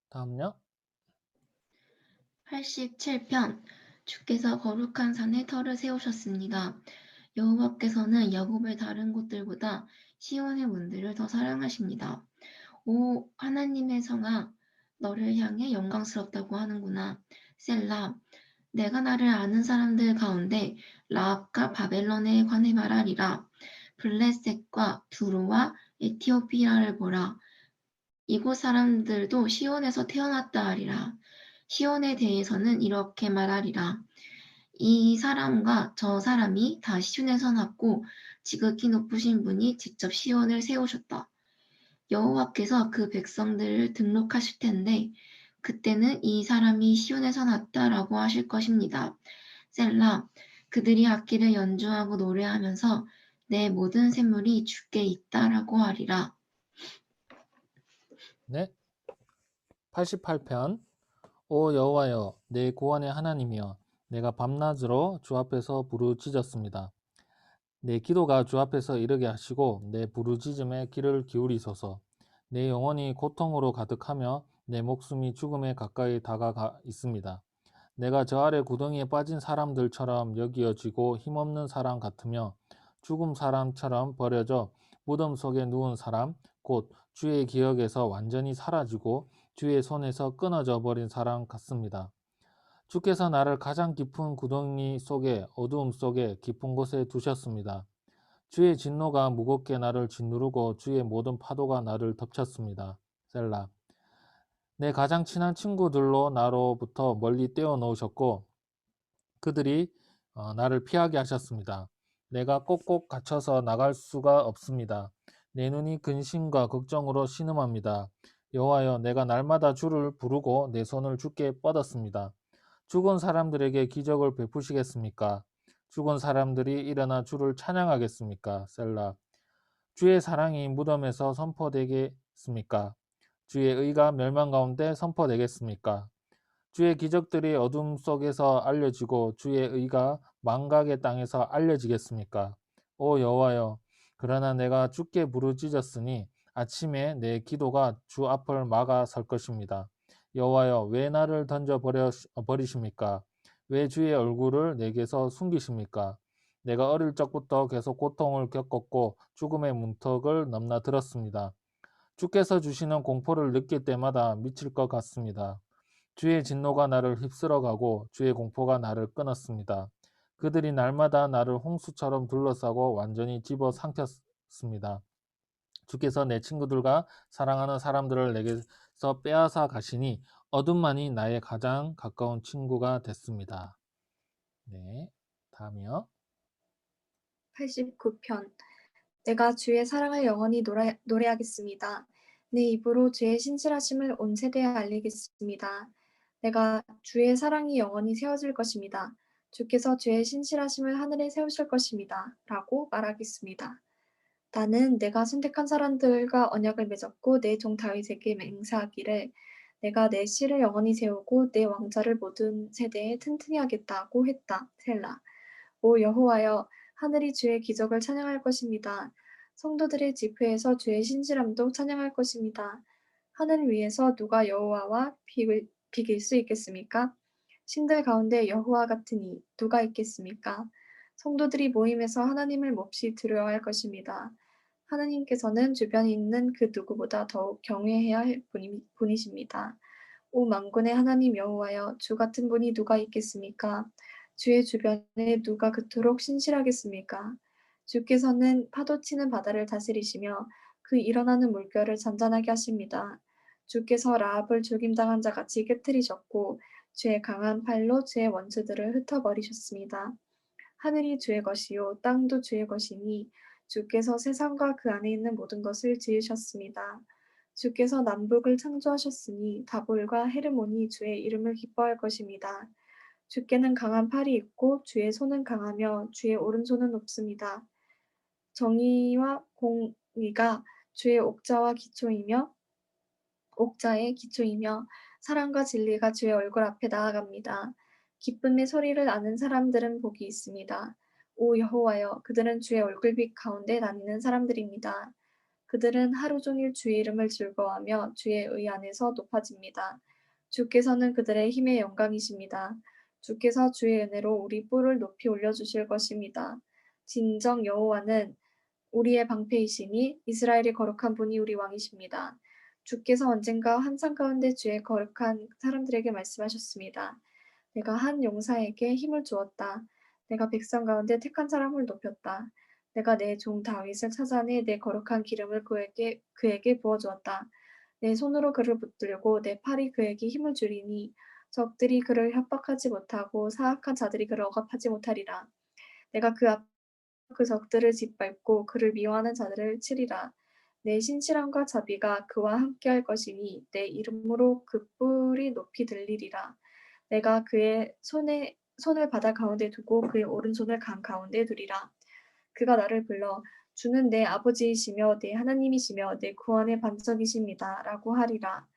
다음요. 87편. 주께서 거룩한 산에 터를 세우셨습니다. 여호와께서는 야곱의 다른 곳들보다 시온의 문들을 더 사랑하십니다. 오 하나님의 성아, 너를 향해 영광스럽다고 하는구나. 셀라. 내가 나를 아는 사람들 가운데 라합과 바벨론에 관해 말하리라. 블레셋과 두로와 에티오피아를 보라. 이곳 사람들도 시온에서 태어났다 하리라. 시온에 대해서는 이렇게 말하리라. 이 사람과 저 사람이 다 시온에서 났고 지극히 높으신 분이 직접 시온을 세우셨다. 여호와께서 그 백성들을 등록하실 텐데 그때는 이 사람이 시온에서 났다라고 하실 것입니다. 셀라, 그들이 악기를 연주하고 노래하면서 내 모든 샘물이 주께 있다라고 하리라. 네, 88편. 오 여호와여, 내 구원의 하나님이여, 내가 밤낮으로 주 앞에서 부르짖었습니다. 내 기도가 주 앞에서 이르게 하시고 내 부르짖음에 귀를 기울이소서. 내 영혼이 고통으로 가득하며 내 목숨이 죽음에 가까이 다가가 있습니다. 내가 저 아래 구덩이에 빠진 사람들처럼 여기어지고 힘없는 사람 같으며 죽음 사람처럼 버려져 무덤 속에 누운 사람, 곧 주의 기억에서 완전히 사라지고 주의 손에서 끊어져 버린 사람 같습니다. 주께서 나를 가장 깊은 구덩이 속에, 어두움 속에 깊은 곳에 두셨습니다. 주의 진노가 무겁게 나를 짓누르고 주의 모든 파도가 나를 덮쳤습니다. 셀라. 내 가장 친한 친구들로 나로부터 멀리 떼어놓으셨고 그들이 나를 피하게 하셨습니다. 내가 꼭꼭 갇혀서 나갈 수가 없습니다. 내 눈이 근심과 걱정으로 신음합니다. 여호와여, 내가 날마다 주를 부르고 내 손을 주께 뻗었습니다. 죽은 사람들에게 기적을 베푸시겠습니까? 죽은 사람들이 일어나 주를 찬양하겠습니까? 셀라. 주의 사랑이 무덤에서 선포되겠습니까? 주의 의가 멸망 가운데 선포되겠습니까? 주의 기적들이 어둠 속에서 알려지고 주의 의가 망각의 땅에서 알려지겠습니까? 오 여호와여, 그러나 내가 주께 부르짖었으니 아침에 내 기도가 주 앞을 막아 설 것입니다. 여호와여, 왜 나를 버리십니까? 왜 주의 얼굴을 내게서 숨기십니까? 내가 어릴 적부터 계속 고통을 겪었고 죽음의 문턱을 넘나들었습니다. 주께서 주시는 공포를 느낄 때마다 미칠 것 같습니다. 주의 진노가 나를 휩쓸어가고 주의 공포가 나를 끊었습니다. 그들이 날마다 나를 홍수처럼 둘러싸고 완전히 집어삼켰습니다. 주께서 내 친구들과 사랑하는 사람들을 내게서 빼앗아 가시니 어둠만이 나의 가장 가까운 친구가 됐습니다. 네, 다음이요. 89편. 내가 주의 사랑을 영원히 노래하겠습니다. 내 입으로 주의 신실하심을 온 세대에 알리겠습니다. 내가 주의 사랑이 영원히 세워질 것입니다. 주께서 주의 신실하심을 하늘에 세우실 것입니다. 라고 말하겠습니다. 나는 내가 선택한 사람들과 언약을 맺었고 내 종 다윗에게 맹세하기를 내가 내 씨를 영원히 세우고 내 왕자를 모든 세대에 튼튼히 하겠다고 했다. 셀라. 오 여호와여, 하늘이 주의 기적을 찬양할 것입니다. 성도들의 지표에서 주의 신실함도 찬양할 것입니다. 하늘 위에서 누가 여호와와 비길 수 있겠습니까? 신들 가운데 여호와 같은 이 누가 있겠습니까? 성도들이 모임에서 하나님을 몹시 두려워할 것입니다. 하나님께서는 주변에 있는 그 누구보다 더욱 경외해야 할 분이십니다. 오 만군의 하나님 여호와여, 주 같은 분이 누가 있겠습니까? 주의 주변에 누가 그토록 신실하겠습니까? 주께서는 파도치는 바다를 다스리시며 그 일어나는 물결을 잔잔하게 하십니다. 주께서 라합을 죽임당한 자같이 깨뜨리셨고 주의 강한 팔로 주의 원수들을 흩어버리셨습니다. 하늘이 주의 것이요 땅도 주의 것이니 주께서 세상과 그 안에 있는 모든 것을 지으셨습니다. 주께서 남북을 창조하셨으니 다볼과 헤르몬이 주의 이름을 기뻐할 것입니다. 주께는 강한 팔이 있고 주의 손은 강하며 주의 오른손은 높습니다. 정의와 공의가 주의 옥자의 기초이며 사랑과 진리가 주의 얼굴 앞에 나아갑니다. 기쁨의 소리를 아는 사람들은 복이 있습니다. 오 여호와여, 그들은 주의 얼굴빛 가운데 다니는 사람들입니다. 그들은 하루 종일 주의 이름을 즐거워하며 주의 의 안에서 높아집니다. 주께서는 그들의 힘의 영광이십니다. 주께서 주의 은혜로 우리 뿔을 높이 올려주실 것입니다. 진정 여호와는 우리의 방패이시니 이스라엘의 거룩한 분이 우리 왕이십니다. 주께서 언젠가 환상 가운데 주의 거룩한 사람들에게 말씀하셨습니다. 내가 한 용사에게 힘을 주었다. 내가 백성 가운데 택한 사람을 높였다. 내가 내 종 다윗을 찾아내 내 거룩한 기름을 그에게 부어주었다. 내 손으로 그를 붙들고 내 팔이 그에게 힘을 주리니 적들이 그를 협박하지 못하고 사악한 자들이 그를 억압하지 못하리라. 내가 그 적들을 짓밟고 그를 미워하는 자들을 치리라. 내 신실함과 자비가 그와 함께할 것이니 내 이름으로 그 뿔이 높이 들리리라. 내가 그의 손을 바다 가운데 두고 그의 오른손을 강 가운데 두리라. 그가 나를 불러 주는 내 아버지이시며 내 하나님이시며 내 구원의 반석이십니다. 라고 하리라.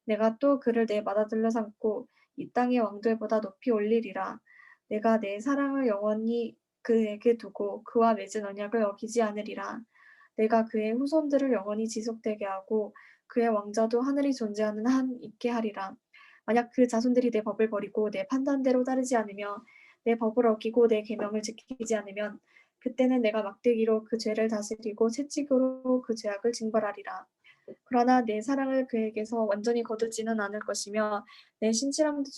내가 또 그를 내 맏아들로 삼고 이 땅의 왕들보다 높이 올리리라. 내가 내 사랑을 영원히 그에게 두고 그와 맺은 언약을 어기지 않으리라. 내가 그의 후손들을 영원히 지속되게 하고 그의 왕자도 하늘이 존재하는 한 있게 하리라. 만약 그 자손들이 내 법을 버리고 내 판단대로 따르지 않으며 내 법을 어기고 내 계명을 지키지 않으면 그때는 내가 막대기로 그 죄를 다스리고 채찍으로 그 죄악을 징벌하리라. 그러나 내 사랑을 그에게서 완전히 거두지는 않을 것이며 내 신실함도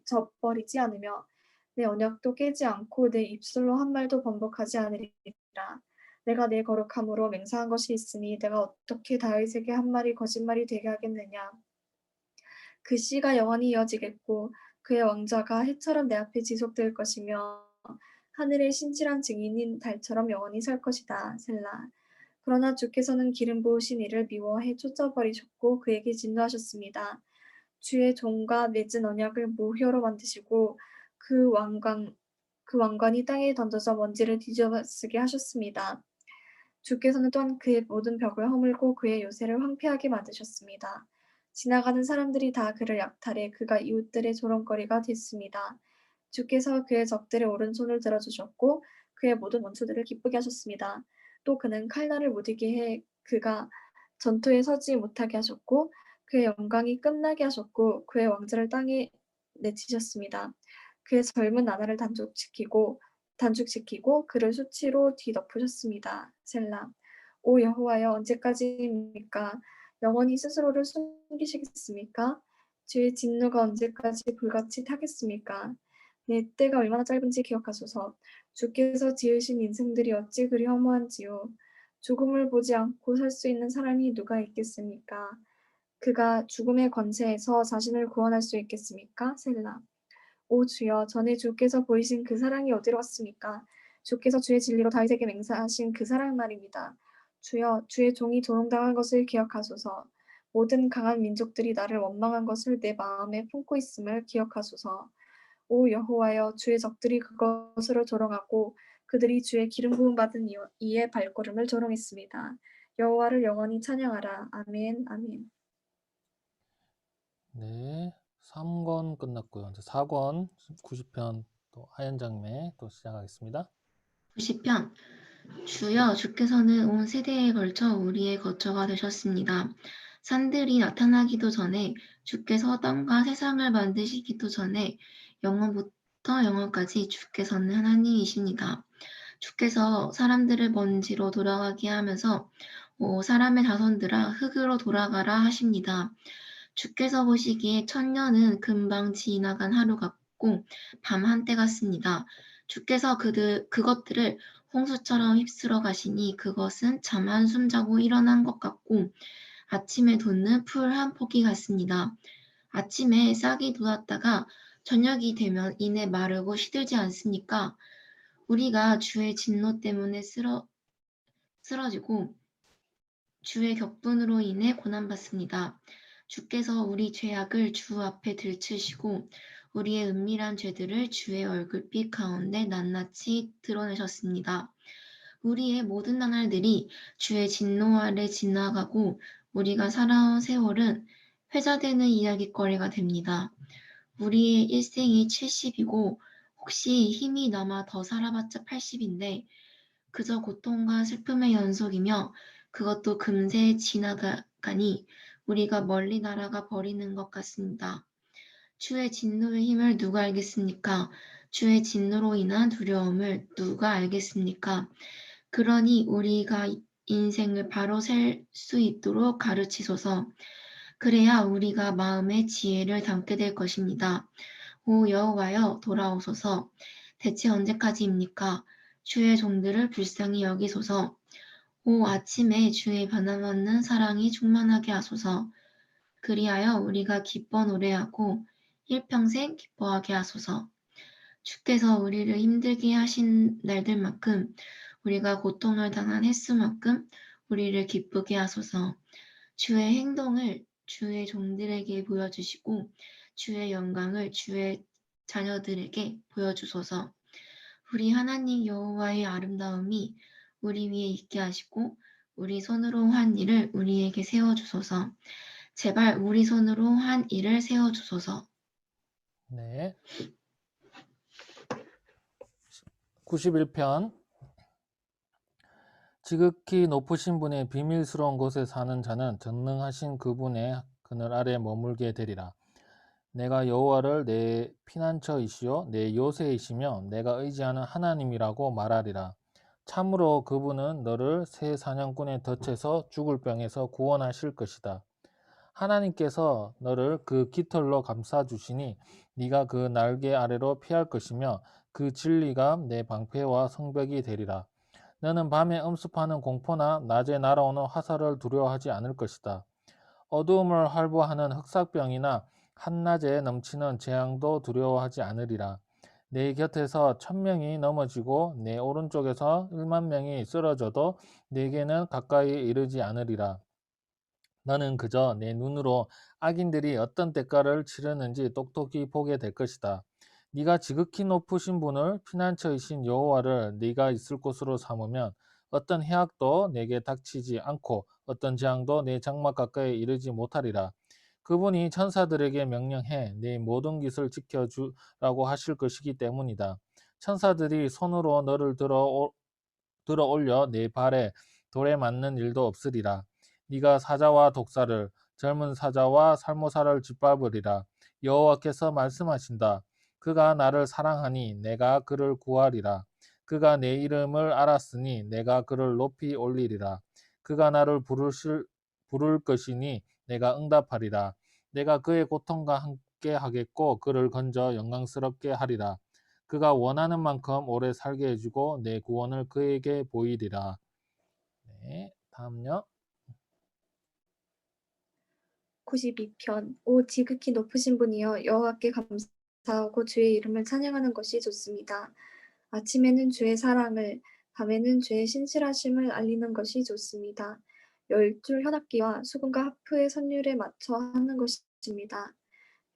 저버리지 않으며 내 언약도 깨지 않고 내 입술로 한 말도 번복하지 않으리라. 내가 내 거룩함으로 맹세한 것이 있으니 내가 어떻게 다윗에게 한 말이 거짓말이 되게 하겠느냐. 그 씨가 영원히 이어지겠고 그의 왕좌가 해처럼 내 앞에 지속될 것이며 하늘의 신실한 증인인 달처럼 영원히 설 것이다. 셀라. 그러나 주께서는 기름 부으신 이를 미워해 쫓아버리셨고 그에게 진노하셨습니다. 주의 종과 맺은 언약을 무효로 만드시고 그 왕관이 땅에 던져져 먼지를 뒤집어쓰게 하셨습니다. 주께서는 또한 그의 모든 벽을 허물고 그의 요새를 황폐하게 만드셨습니다. 지나가는 사람들이 다 그를 약탈해 그가 이웃들의 조롱거리가 됐습니다. 주께서 그의 적들의 오른손을 들어주셨고 그의 모든 원수들을 기쁘게 하셨습니다. 또 그는 칼날을 못 이기게 해 그가 전투에 서지 못하게 하셨고 그의 영광이 끝나게 하셨고 그의 왕좌를 땅에 내치셨습니다. 그의 젊은 나날을 단축시키고 그를 수치로 뒤덮으셨습니다. 셀라. 오 여호와여 언제까지입니까? 영원히 스스로를 숨기시겠습니까? 주의 진노가 언제까지 불같이 타겠습니까? 내 때가 얼마나 짧은지 기억하소서. 주께서 지으신 인생들이 어찌 그리 허무한지요. 죽음을 보지 않고 살 수 있는 사람이 누가 있겠습니까? 그가 죽음의 권세에서 자신을 구원할 수 있겠습니까? 셀라. 오 주여, 전에 주께서 보이신 그 사랑이 어디로 갔습니까? 주께서 주의 진리로 다윗에게 맹세하신 그 사랑 말입니다. 주여, 주의 종이 조롱당한 것을 기억하소서. 모든 강한 민족들이 나를 원망한 것을 내 마음에 품고 있음을 기억하소서. 오 여호와여, 주의 적들이 그것으로 조롱하고 그들이 주의 기름 부음 받은 이의 발걸음을 조롱했습니다. 여호와를 영원히 찬양하라. 아멘, 아멘. 네, 3권 끝났고요. 이제 4권 90편 또 하얀 장매 또 시작하겠습니다. 90편 주여 주께서는 온 세대에 걸쳐 우리의 거처가 되셨습니다. 산들이 나타나기도 전에 주께서 땅과 세상을 만드시기도 전에 영원부터 영원까지 주께서는 하나님이십니다. 주께서 사람들을 먼지로 돌아가게 하면서 오 사람의 자손들아 흙으로 돌아가라 하십니다. 주께서 보시기에 천년은 금방 지나간 하루 같고 밤 한때 같습니다. 주께서 그것들을 홍수처럼 휩쓸어 가시니 그것은 잠 한숨 자고 일어난 것 같고 아침에 돋는 풀 한 포기 같습니다. 아침에 싹이 돋았다가 저녁이 되면 이내 마르고 시들지 않습니까? 우리가 주의 진노 때문에 쓰러지고 주의 격분으로 인해 고난받습니다. 주께서 우리 죄악을 주 앞에 들추시고 우리의 은밀한 죄들을 주의 얼굴빛 가운데 낱낱이 드러내셨습니다. 우리의 모든 나날들이 주의 진노 아래 지나가고 우리가 살아온 세월은 회자되는 이야깃거리가 됩니다. 우리의 일생이 70이고 혹시 힘이 남아 더 살아봤자 80인데 그저 고통과 슬픔의 연속이며 그것도 금세 지나가니 우리가 멀리 날아가 버리는 것 같습니다. 주의 진노의 힘을 누가 알겠습니까? 주의 진노로 인한 두려움을 누가 알겠습니까? 그러니 우리가 인생을 바로 살 수 있도록 가르치소서. 그래야 우리가 마음의 지혜를 담게 될 것입니다. 오 여호와여 돌아오소서. 대체 언제까지입니까? 주의 종들을 불쌍히 여기소서. 오 아침에 주의 변함없는 사랑이 충만하게 하소서. 그리하여 우리가 기뻐 노래하고 일평생 기뻐하게 하소서. 주께서 우리를 힘들게 하신 날들만큼 우리가 고통을 당한 횟수만큼 우리를 기쁘게 하소서. 주의 행동을 주의 종들에게 보여주시고 주의 영광을 주의 자녀들에게 보여주소서. 우리 하나님 여호와의 아름다움이 우리 위에 있게 하시고 우리 손으로 한 일을 우리에게 세워주소서. 제발 우리 손으로 한 일을 세워주소서. 네. 91편. 지극히 높으신 분의 비밀스러운 곳에 사는 자는 전능하신 그분의 그늘 아래 머물게 되리라. 내가 여호와를 내 피난처이시요 내 요새이시며 내가 의지하는 하나님이라고 말하리라. 참으로 그분은 너를 새 사냥꾼의 덫에서 죽을 병에서 구원하실 것이다. 하나님께서 너를 그 깃털로 감싸주시니 네가 그 날개 아래로 피할 것이며 그 진리가 내 방패와 성벽이 되리라. 너는 밤에 음습하는 공포나 낮에 날아오는 화살을 두려워하지 않을 것이다. 어두움을 활보하는 흑사병이나 한낮에 넘치는 재앙도 두려워하지 않으리라. 내 곁에서 1000명이 넘어지고 내 오른쪽에서 100,000명이 쓰러져도 내게는 가까이 이르지 않으리라. 너는 그저 내 눈으로 악인들이 어떤 대가를 치르는지 똑똑히 보게 될 것이다. 네가 지극히 높으신 분을 피난처이신 여호와를 네가 있을 곳으로 삼으면 어떤 해악도 내게 닥치지 않고 어떤 재앙도 내 장막 가까이 이르지 못하리라. 그분이 천사들에게 명령해 네 모든 깃을 지켜주라고 하실 것이기 때문이다. 천사들이 손으로 너를 들어 올려 네 발에 돌에 맞는 일도 없으리라. 네가 사자와 독사를 젊은 사자와 살모사를 짓밟으리라. 여호와께서 말씀하신다. 그가 나를 사랑하니 내가 그를 구하리라. 그가 내 이름을 알았으니 내가 그를 높이 올리리라. 그가 나를 부를 것이니 내가 응답하리라. 내가 그의 고통과 함께 하겠고 그를 건져 영광스럽게 하리라. 그가 원하는 만큼 오래 살게 해주고 내 구원을 그에게 보이리라. 네, 다음요. 92편. 오 지극히 높으신 분이여 여호와께 감사하고 주의 이름을 찬양하는 것이 좋습니다. 아침에는 주의 사랑을, 밤에는 주의 신실하심을 알리는 것이 좋습니다. 10줄 현악기와 수금과 하프의 선율에 맞춰 하는 것입니다.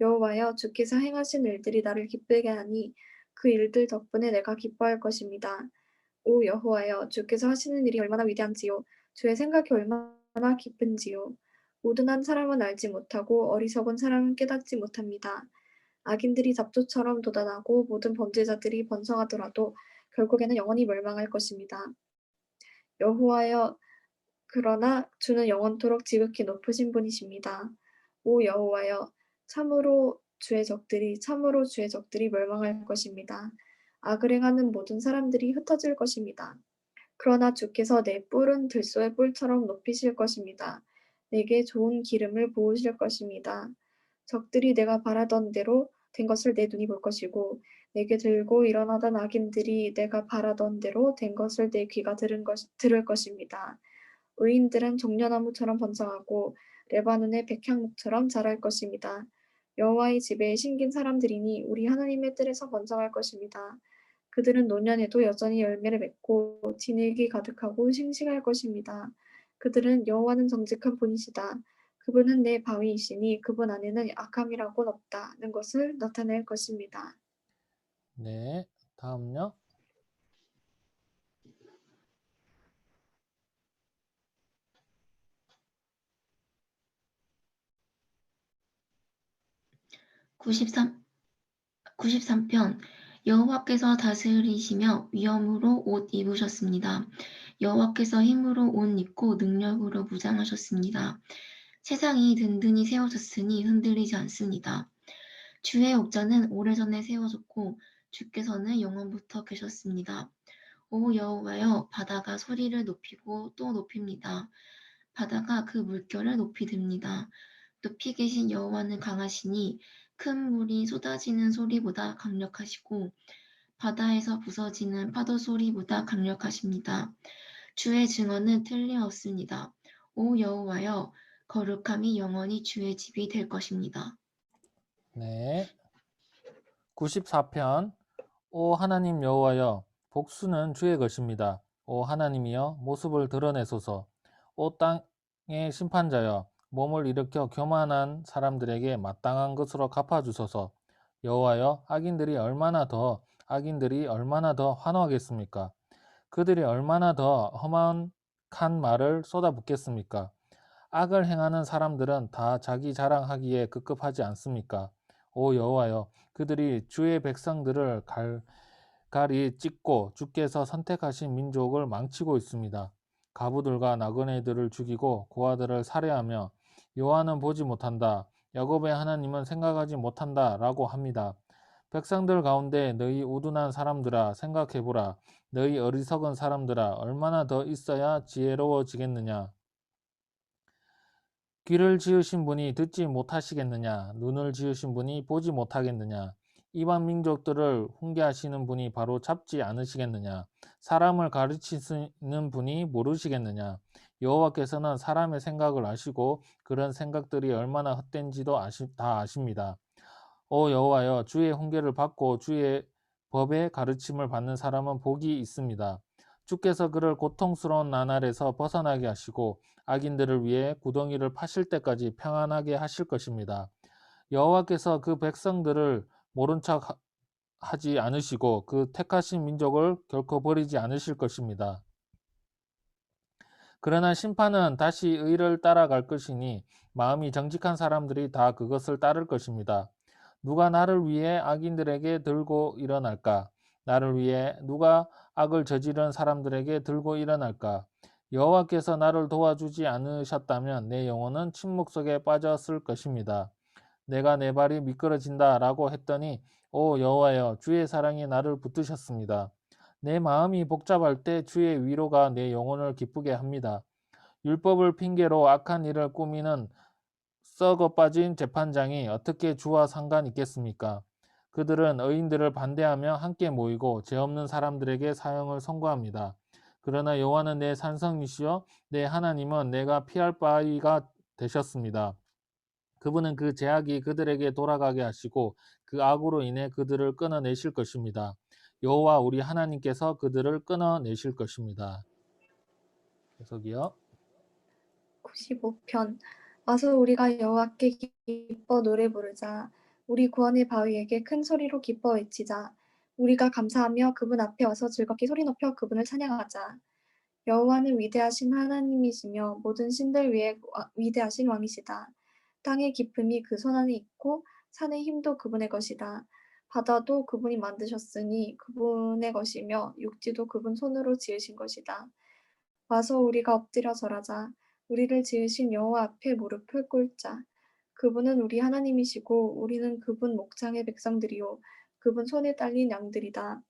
여호와여 주께서 행하신 일들이 나를 기쁘게 하니 그 일들 덕분에 내가 기뻐할 것입니다. 오 여호와여 주께서 하시는 일이 얼마나 위대한지요 주의 생각이 얼마나 깊은지요. 우둔한 사람은 알지 못하고 어리석은 사람은 깨닫지 못합니다. 악인들이 잡초처럼 돋아나고 모든 범죄자들이 번성하더라도 결국에는 영원히 멸망할 것입니다. 여호와여 그러나 주는 영원토록 지극히 높으신 분이십니다. 오 여호와여 참으로 주의 적들이 멸망할 것입니다. 악을 행하는 모든 사람들이 흩어질 것입니다. 그러나 주께서 내 뿔은 들소의 뿔처럼 높이실 것입니다. 내게 좋은 기름을 부으실 것입니다. 적들이 내가 바라던 대로 된 것을 내 눈이 볼 것이고 내게 들고 일어나던 악인들이 내가 바라던 대로 된 것을 내 귀가 들을 것입니다. 의인들은 종려나무처럼 번성하고 레바논의 백향목처럼 자랄 것입니다. 여호와의 집에 심긴 사람들이니 우리 하나님의 뜰에서 번성할 것입니다. 그들은 노년에도 여전히 열매를 맺고 진흙이 가득하고 싱싱할 것입니다. 그들은 여호와는 정직한 분이시다. 그분은 내 바위이시니 그분 안에는 악함이라고는 없다는 것을 나타낼 것입니다. 네, 다음요. 93편 여호와께서 다스리시며 위엄으로 옷 입으셨습니다. 여호와께서 힘으로 옷 입고 능력으로 무장하셨습니다. 세상이 든든히 세워졌으니 흔들리지 않습니다. 주의 옥좌는 오래전에 세워졌고 주께서는 영원부터 계셨습니다. 오 여호와여 바다가 소리를 높이고 또 높입니다. 바다가 그 물결을 높이 듭니다. 높이 계신 여호와는 강하시니 큰 물이 쏟아지는 소리보다 강력하시고 바다에서 부서지는 파도 소리보다 강력하십니다. 주의 증언은 틀림없습니다. 오 여호와여 거룩함이 영원히 주의 집이 될 것입니다. 네. 94편. 오 하나님 여호와여, 복수는 주의 것입니다. 오 하나님이여, 모습을 드러내소서. 오 땅의 심판자여, 몸을 일으켜 교만한 사람들에게 마땅한 것으로 갚아주소서. 여호와여, 악인들이 얼마나 더 환호하겠습니까? 그들이 얼마나 더 험한 말을 쏟아붓겠습니까? 악을 행하는 사람들은 다 자기 자랑하기에 급급하지 않습니까? 오 여호와여, 그들이 주의 백성들을 갈갈이 찢고 주께서 선택하신 민족을 망치고 있습니다. 가부들과 나그네들을 죽이고 고아들을 살해하며 여호와는 보지 못한다, 야곱의 하나님은 생각하지 못한다라고 합니다. 백성들 가운데 너희 우둔한 사람들아, 생각해보라. 너희 어리석은 사람들아, 얼마나 더 있어야 지혜로워지겠느냐? 귀를 지으신 분이 듣지 못하시겠느냐? 눈을 지으신 분이 보지 못하겠느냐? 이방 민족들을 훈계하시는 분이 바로 잡지 않으시겠느냐? 사람을 가르치시는 분이 모르시겠느냐? 여호와께서는 사람의 생각을 아시고 그런 생각들이 얼마나 헛된지도 다 아십니다. 오 여호와여, 주의 훈계를 받고 주의 법의 가르침을 받는 사람은 복이 있습니다. 주께서 그를 고통스러운 나날에서 벗어나게 하시고 악인들을 위해 구덩이를 파실 때까지 평안하게 하실 것입니다. 여호와께서 그 백성들을 모른 척 하지 않으시고 그 택하신 민족을 결코 버리지 않으실 것입니다. 그러나 심판은 다시 의를 따라갈 것이니 마음이 정직한 사람들이 다 그것을 따를 것입니다. 누가 나를 위해 악인들에게 들고 일어날까? 나를 위해 누가 악을 저지른 사람들에게 들고 일어날까? 여호와께서 나를 도와주지 않으셨다면 내 영혼은 침묵 속에 빠졌을 것입니다. 내가 내 발이 미끄러진다라고 했더니 오 여호와여, 주의 사랑이 나를 붙드셨습니다. 내 마음이 복잡할 때 주의 위로가 내 영혼을 기쁘게 합니다. 율법을 핑계로 악한 일을 꾸미는 썩어 빠진 재판장이 어떻게 주와 상관 있겠습니까? 그들은 의인들을 반대하며 함께 모이고 죄 없는 사람들에게 사형을 선고합니다. 그러나 여호와는 내 산성이시여 내 하나님은 내가 피할 바위가 되셨습니다. 그분은 그 제약이 그들에게 돌아가게 하시고 그 악으로 인해 그들을 끊어내실 것입니다. 여호와 우리 하나님께서 그들을 끊어내실 것입니다. 계속이요. 95편. 와서 우리가 여호와께 기뻐 노래 부르자. 우리 구원의 바위에게 큰 소리로 기뻐 외치자. 우리가 감사하며 그분 앞에 와서 즐겁게 소리 높여 그분을 찬양하자. 여호와는 위대하신 하나님이시며 모든 신들 위에 위대하신 왕이시다. 땅의 깊음이 그 손 안에 있고 산의 힘도 그분의 것이다. 바다도 그분이 만드셨으니 그분의 것이며 육지도 그분 손으로 지으신 것이다. 와서 우리가 엎드려 절하자. 우리를 지으신 여호와 앞에 무릎을 꿇자. 그분은 우리 하나님이시고 우리는 그분 목장의 백성들이요 그분 손에 딸린 양들이다.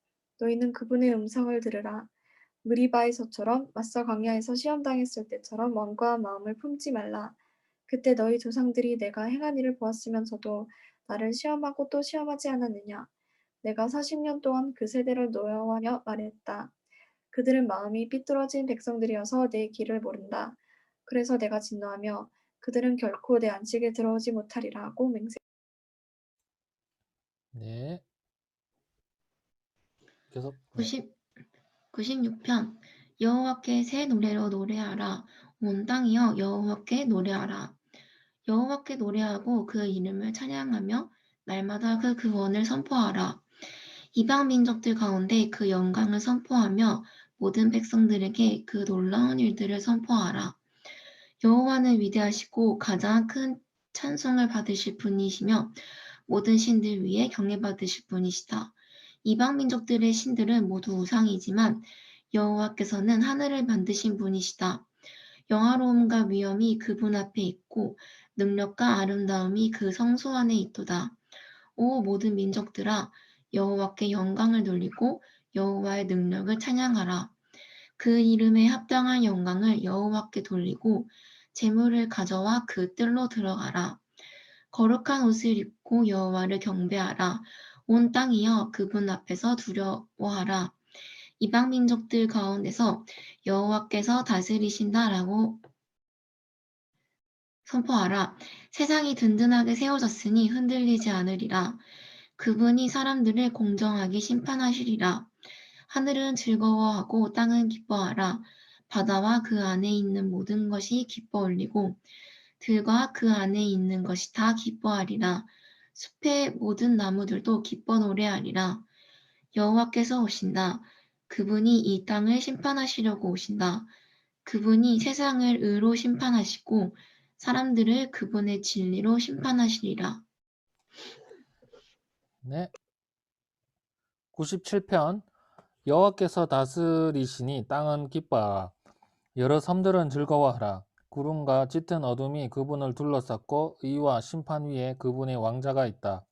너희는 그분의 음성을 들으라. 무리바에서처럼 맞서 광야에서 시험당했을 때처럼 완고한 마음을 품지 말라. 그때 너희 조상들이 내가 행한 일을 보았으면서도 나를 시험하고 또 시험하지 않았느냐. 내가 40년 동안 그 세대를 노여워하며 말했다. 그들은 마음이 삐뚤어진 백성들이어서 내 길을 모른다. 그래서 내가 진노하며 그들은 결코 내 안식에 들어오지 못하리라 하고 맹세. 네. 계속. 96편. 여호와께 새 노래로 노래하라. 온 땅이여 여호와께 노래하라. 여호와께 노래하고 그 이름을 찬양하며 날마다 그 구원을 선포하라. 이방 민족들 가운데 그 영광을 선포하며 모든 백성들에게 그 놀라운 일들을 선포하라. 여호와는 위대하시고 가장 큰 찬송을 받으실 분이시며 모든 신들 위에 경외받으실 분이시다. 이방 민족들의 신들은 모두 우상이지만 여호와께서는 하늘을 만드신 분이시다. 영화로움과 위엄이 그분 앞에 있고 능력과 아름다움이 그 성소 안에 있도다. 오 모든 민족들아, 여호와께 영광을 돌리고 여호와의 능력을 찬양하라. 그 이름에 합당한 영광을 여호와께 돌리고 재물을 가져와 그 뜰로 들어가라. 거룩한 옷을 입고 여호와를 경배하라. 온 땅이여 그분 앞에서 두려워하라. 이방 민족들 가운데서 여호와께서 다스리신다라고 선포하라. 세상이 든든하게 세워졌으니 흔들리지 않으리라. 그분이 사람들을 공정하게 심판하시리라. 하늘은 즐거워하고 땅은 기뻐하라. 바다와 그 안에 있는 모든 것이 기뻐 울리고 들과 그 안에 있는 것이 다 기뻐하리라. 숲의 모든 나무들도 기뻐 노래하리라. 여호와께서 오신다. 그분이 이 땅을 심판하시려고 오신다. 그분이 세상을 의로 심판하시고 사람들을 그분의 진리로 심판하시리라. 네. 97편 여호와께서 다스리시니 땅은 기뻐하라. 여러 섬들은 즐거워하라. 구름과 짙은 어둠이 그분을 둘러쌌고 의와 심판 위에 그분의 왕자가 있다.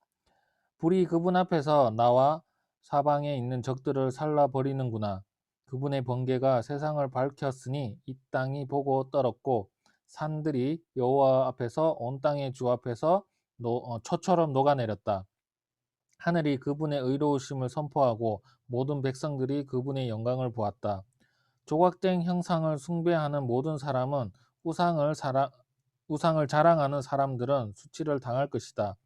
불이 그분 앞에서 나와 사방에 있는 적들을 살라버리는구나. 그분의 번개가 세상을 밝혔으니 이 땅이 보고 떨었고 산들이 여호와 앞에서 온 땅의 주 앞에서 초처럼 녹아내렸다. 하늘이 그분의 의로우심을 선포하고 모든 백성들이 그분의 영광을 보았다. 조각된 형상을 숭배하는 모든 사람은 우상을 자랑하는 사람들은 수치를 당할 것이다.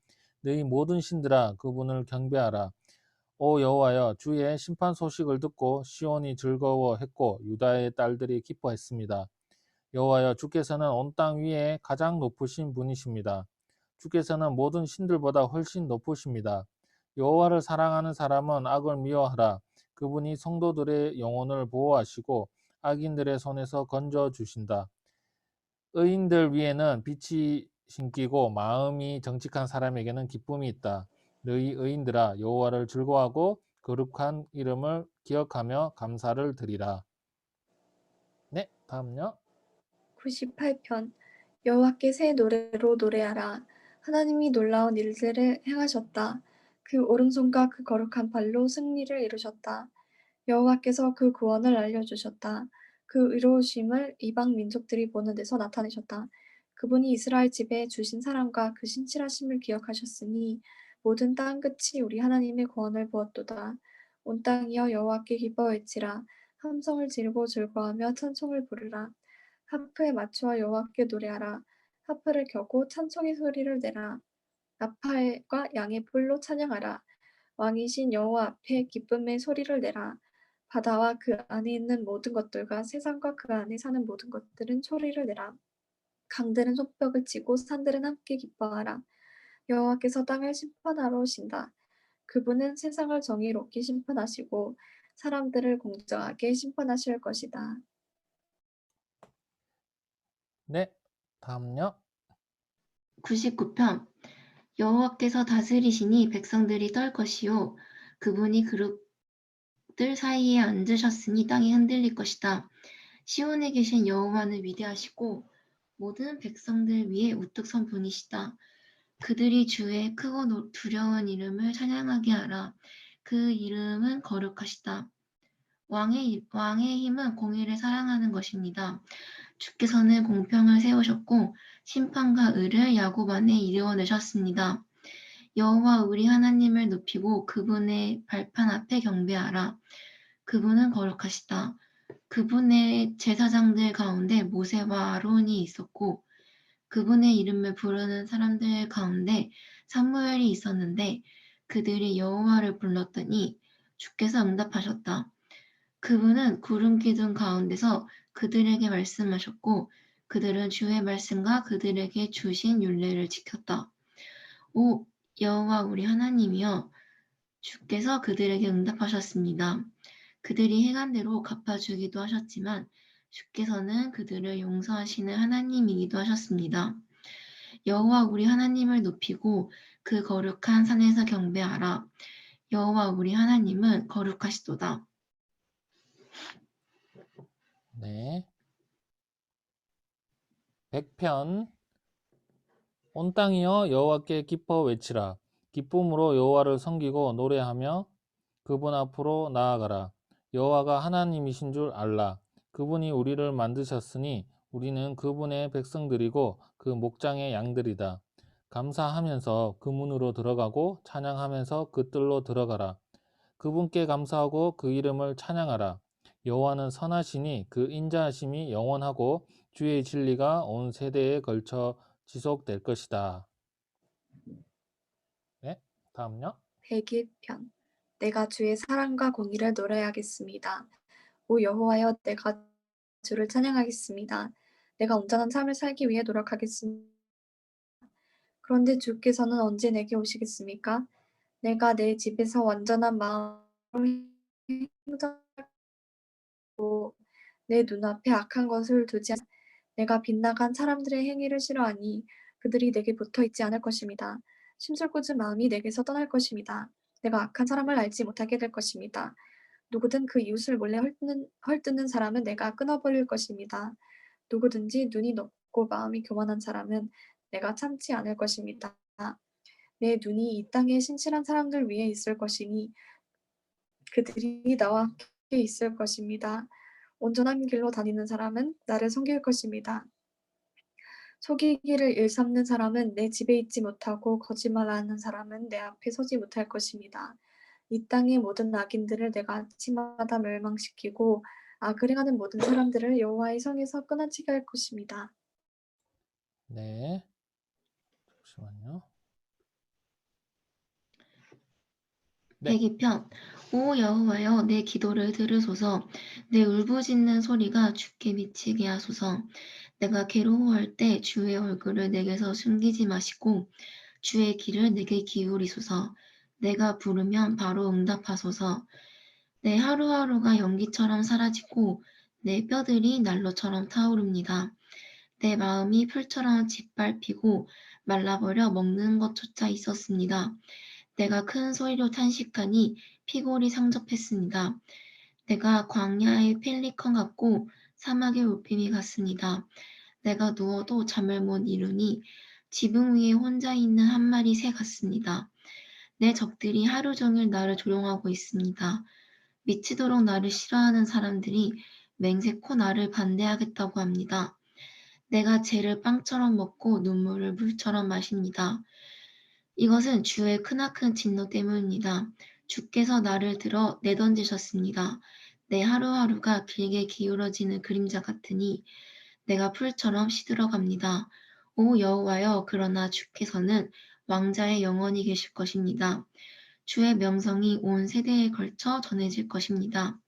너희 모든 신들아 그분을 경배하라. 오 여호와여 주의 심판 소식을 듣고 시온이 즐거워했고 유다의 딸들이 기뻐했습니다. 여호와여 주께서는 온 땅 위에 가장 높으신 분이십니다. 주께서는 모든 신들보다 훨씬 높으십니다. 여호와를 사랑하는 사람은 악을 미워하라. 그분이 성도들의 영혼을 보호하시고 악인들의 손에서 건져 주신다. 의인들 위에는 빛이 신기고 마음이 정직한 사람에게는 기쁨이 있다. 너희 의인들아 여호와를 즐거워하고 거룩한 이름을 기억하며 감사를 드리라. 네, 다음요. 98편 여호와께 새 노래로 노래하라. 하나님이 놀라운 일들을 행하셨다. 그 오른손과 그 거룩한 발로 승리를 이루셨다. 여호와께서 그 구원을 알려주셨다. 그 의로우심을 이방 민족들이 보는 데서 나타내셨다. 그분이 이스라엘 집에 주신 사랑과 그 신실하심을 기억하셨으니 모든 땅 끝이 우리 하나님의 구원을 보았도다. 온 땅이여 여호와께 기뻐 외치라. 함성을 지르고 즐거워하며 찬송을 부르라. 하프에 맞추어 여호와께 노래하라. 하프를 켜고 찬송의 소리를 내라. 나팔과 양의 뿔로 찬양하라. 왕이신 여호와 앞에 기쁨의 소리를 내라. 바다와 그 안에 있는 모든 것들과 세상과 그 안에 사는 모든 것들은 소리를 내라. 강들은 손뼉을 치고 산들은 함께 기뻐하라. 여호와께서 땅을 심판하러 오신다. 그분은 세상을 정의롭게 심판하시고 사람들을 공정하게 심판하실 것이다. 네, 다음요. 99편 여호와께서 다스리시니 백성들이 떨 것이요 그분이 그룹들 사이에 앉으셨으니 땅이 흔들릴 것이다. 시온에 계신 여호와는 위대하시고 모든 백성들 위에 우뚝 선 분이시다. 그들이 주의 크고 두려운 이름을 찬양하게 하라. 그 이름은 거룩하시다. 왕의 힘은 공의를 사랑하는 것입니다. 주께서는 공평을 세우셨고 심판과 의를 야곱 안에 이루어내셨습니다. 여호와 우리 하나님을 높이고 그분의 발판 앞에 경배하라. 그분은 거룩하시다. 그분의 제사장들 가운데 모세와 아론이 있었고 그분의 이름을 부르는 사람들 가운데 사무엘이 있었는데 그들이 여호와를 불렀더니 주께서 응답하셨다. 그분은 구름 기둥 가운데서 그들에게 말씀하셨고 그들은 주의 말씀과 그들에게 주신 율례를 지켰다. 오 여호와 우리 하나님이여 주께서 그들에게 응답하셨습니다. 그들이 행한 대로 갚아주기도 하셨지만 주께서는 그들을 용서하시는 하나님이기도 하셨습니다. 여호와 우리 하나님을 높이고 그 거룩한 산에서 경배하라. 여호와 우리 하나님은 거룩하시도다. 네. 100편 온 땅이여 여호와께 기뻐 외치라. 기쁨으로 여호와를 섬기고 노래하며 그분 앞으로 나아가라. 여호와가 하나님이신 줄 알라. 그분이 우리를 만드셨으니 우리는 그분의 백성들이고 그 목장의 양들이다. 감사하면서 그 문으로 들어가고 찬양하면서 그 뜰로 들어가라. 그분께 감사하고 그 이름을 찬양하라. 여호와는 선하시니 그 인자하심이 영원하고 주의 진리가 온 세대에 걸쳐 지속될 것이다. 네, 다음요. 101편. 내가 주의 사랑과 공의를 노래하겠습니다. 오 여호와여, 내가 주를 찬양하겠습니다. 내가 온전한 삶을 살기 위해 노력하겠습니다. 그런데 주께서는 언제 내게 오시겠습니까? 내가 내 집에서 완전한 마음으로 행동하고 내 눈앞에 악한 것을 두지 않습니다. 내가 빗나간 사람들의 행위를 싫어하니 그들이 내게 붙어 있지 않을 것입니다. 심술궂은 마음이 내게서 떠날 것입니다. 내가 악한 사람을 알지 못하게 될 것입니다. 누구든 그 이웃을 몰래 헐뜯는 사람은 내가 끊어버릴 것입니다. 누구든지 눈이 높고 마음이 교만한 사람은 내가 참지 않을 것입니다. 내 눈이 이 땅의 신실한 사람들 위에 있을 것이니 그들이 나와 함께 있을 것입니다. 온전한 길로 다니는 사람은 나를 섬길 것입니다. 속이기를 일삼는 사람은 내 집에 있지 못하고 거짓말하는 사람은 내 앞에 서지 못할 것입니다. 이 땅의 모든 악인들을 내가 아침마다 멸망시키고 악을 행하는 모든 사람들을 여호와의 성에서 끊어지게 할 것입니다. 네, 잠시만요. 네. 102편. 오 여호와여, 내 기도를 들으소서. 내 울부짖는 소리가 주께 미치게 하소서. 내가 괴로워할 때 주의 얼굴을 내게서 숨기지 마시고 주의 귀를 내게 기울이소서. 내가 부르면 바로 응답하소서. 내 하루하루가 연기처럼 사라지고 내 뼈들이 난로처럼 타오릅니다. 내 마음이 풀처럼 짓밟히고 말라버려 먹는 것조차 있었습니다. 내가 큰 소리로 탄식하니 피골이 상접했습니다. 내가 광야의 펠리컨 같고 사막의 울림이 같습니다. 내가 누워도 잠을 못 이루니 지붕 위에 혼자 있는 한 마리 새 같습니다. 내 적들이 하루 종일 나를 조롱하고 있습니다. 미치도록 나를 싫어하는 사람들이 맹세코 나를 반대하겠다고 합니다. 내가 죄를 빵처럼 먹고 눈물을 물처럼 마십니다. 이것은 주의 크나큰 진노 때문입니다. 주께서 나를 들어 내던지셨습니다. 내 하루하루가 길게 기울어지는 그림자 같으니 내가 풀처럼 시들어갑니다. 오 여호와여, 그러나 주께서는 왕자의 영원히 계실 것입니다. 주의 명성이 온 세대에 걸쳐 전해질 것입니다.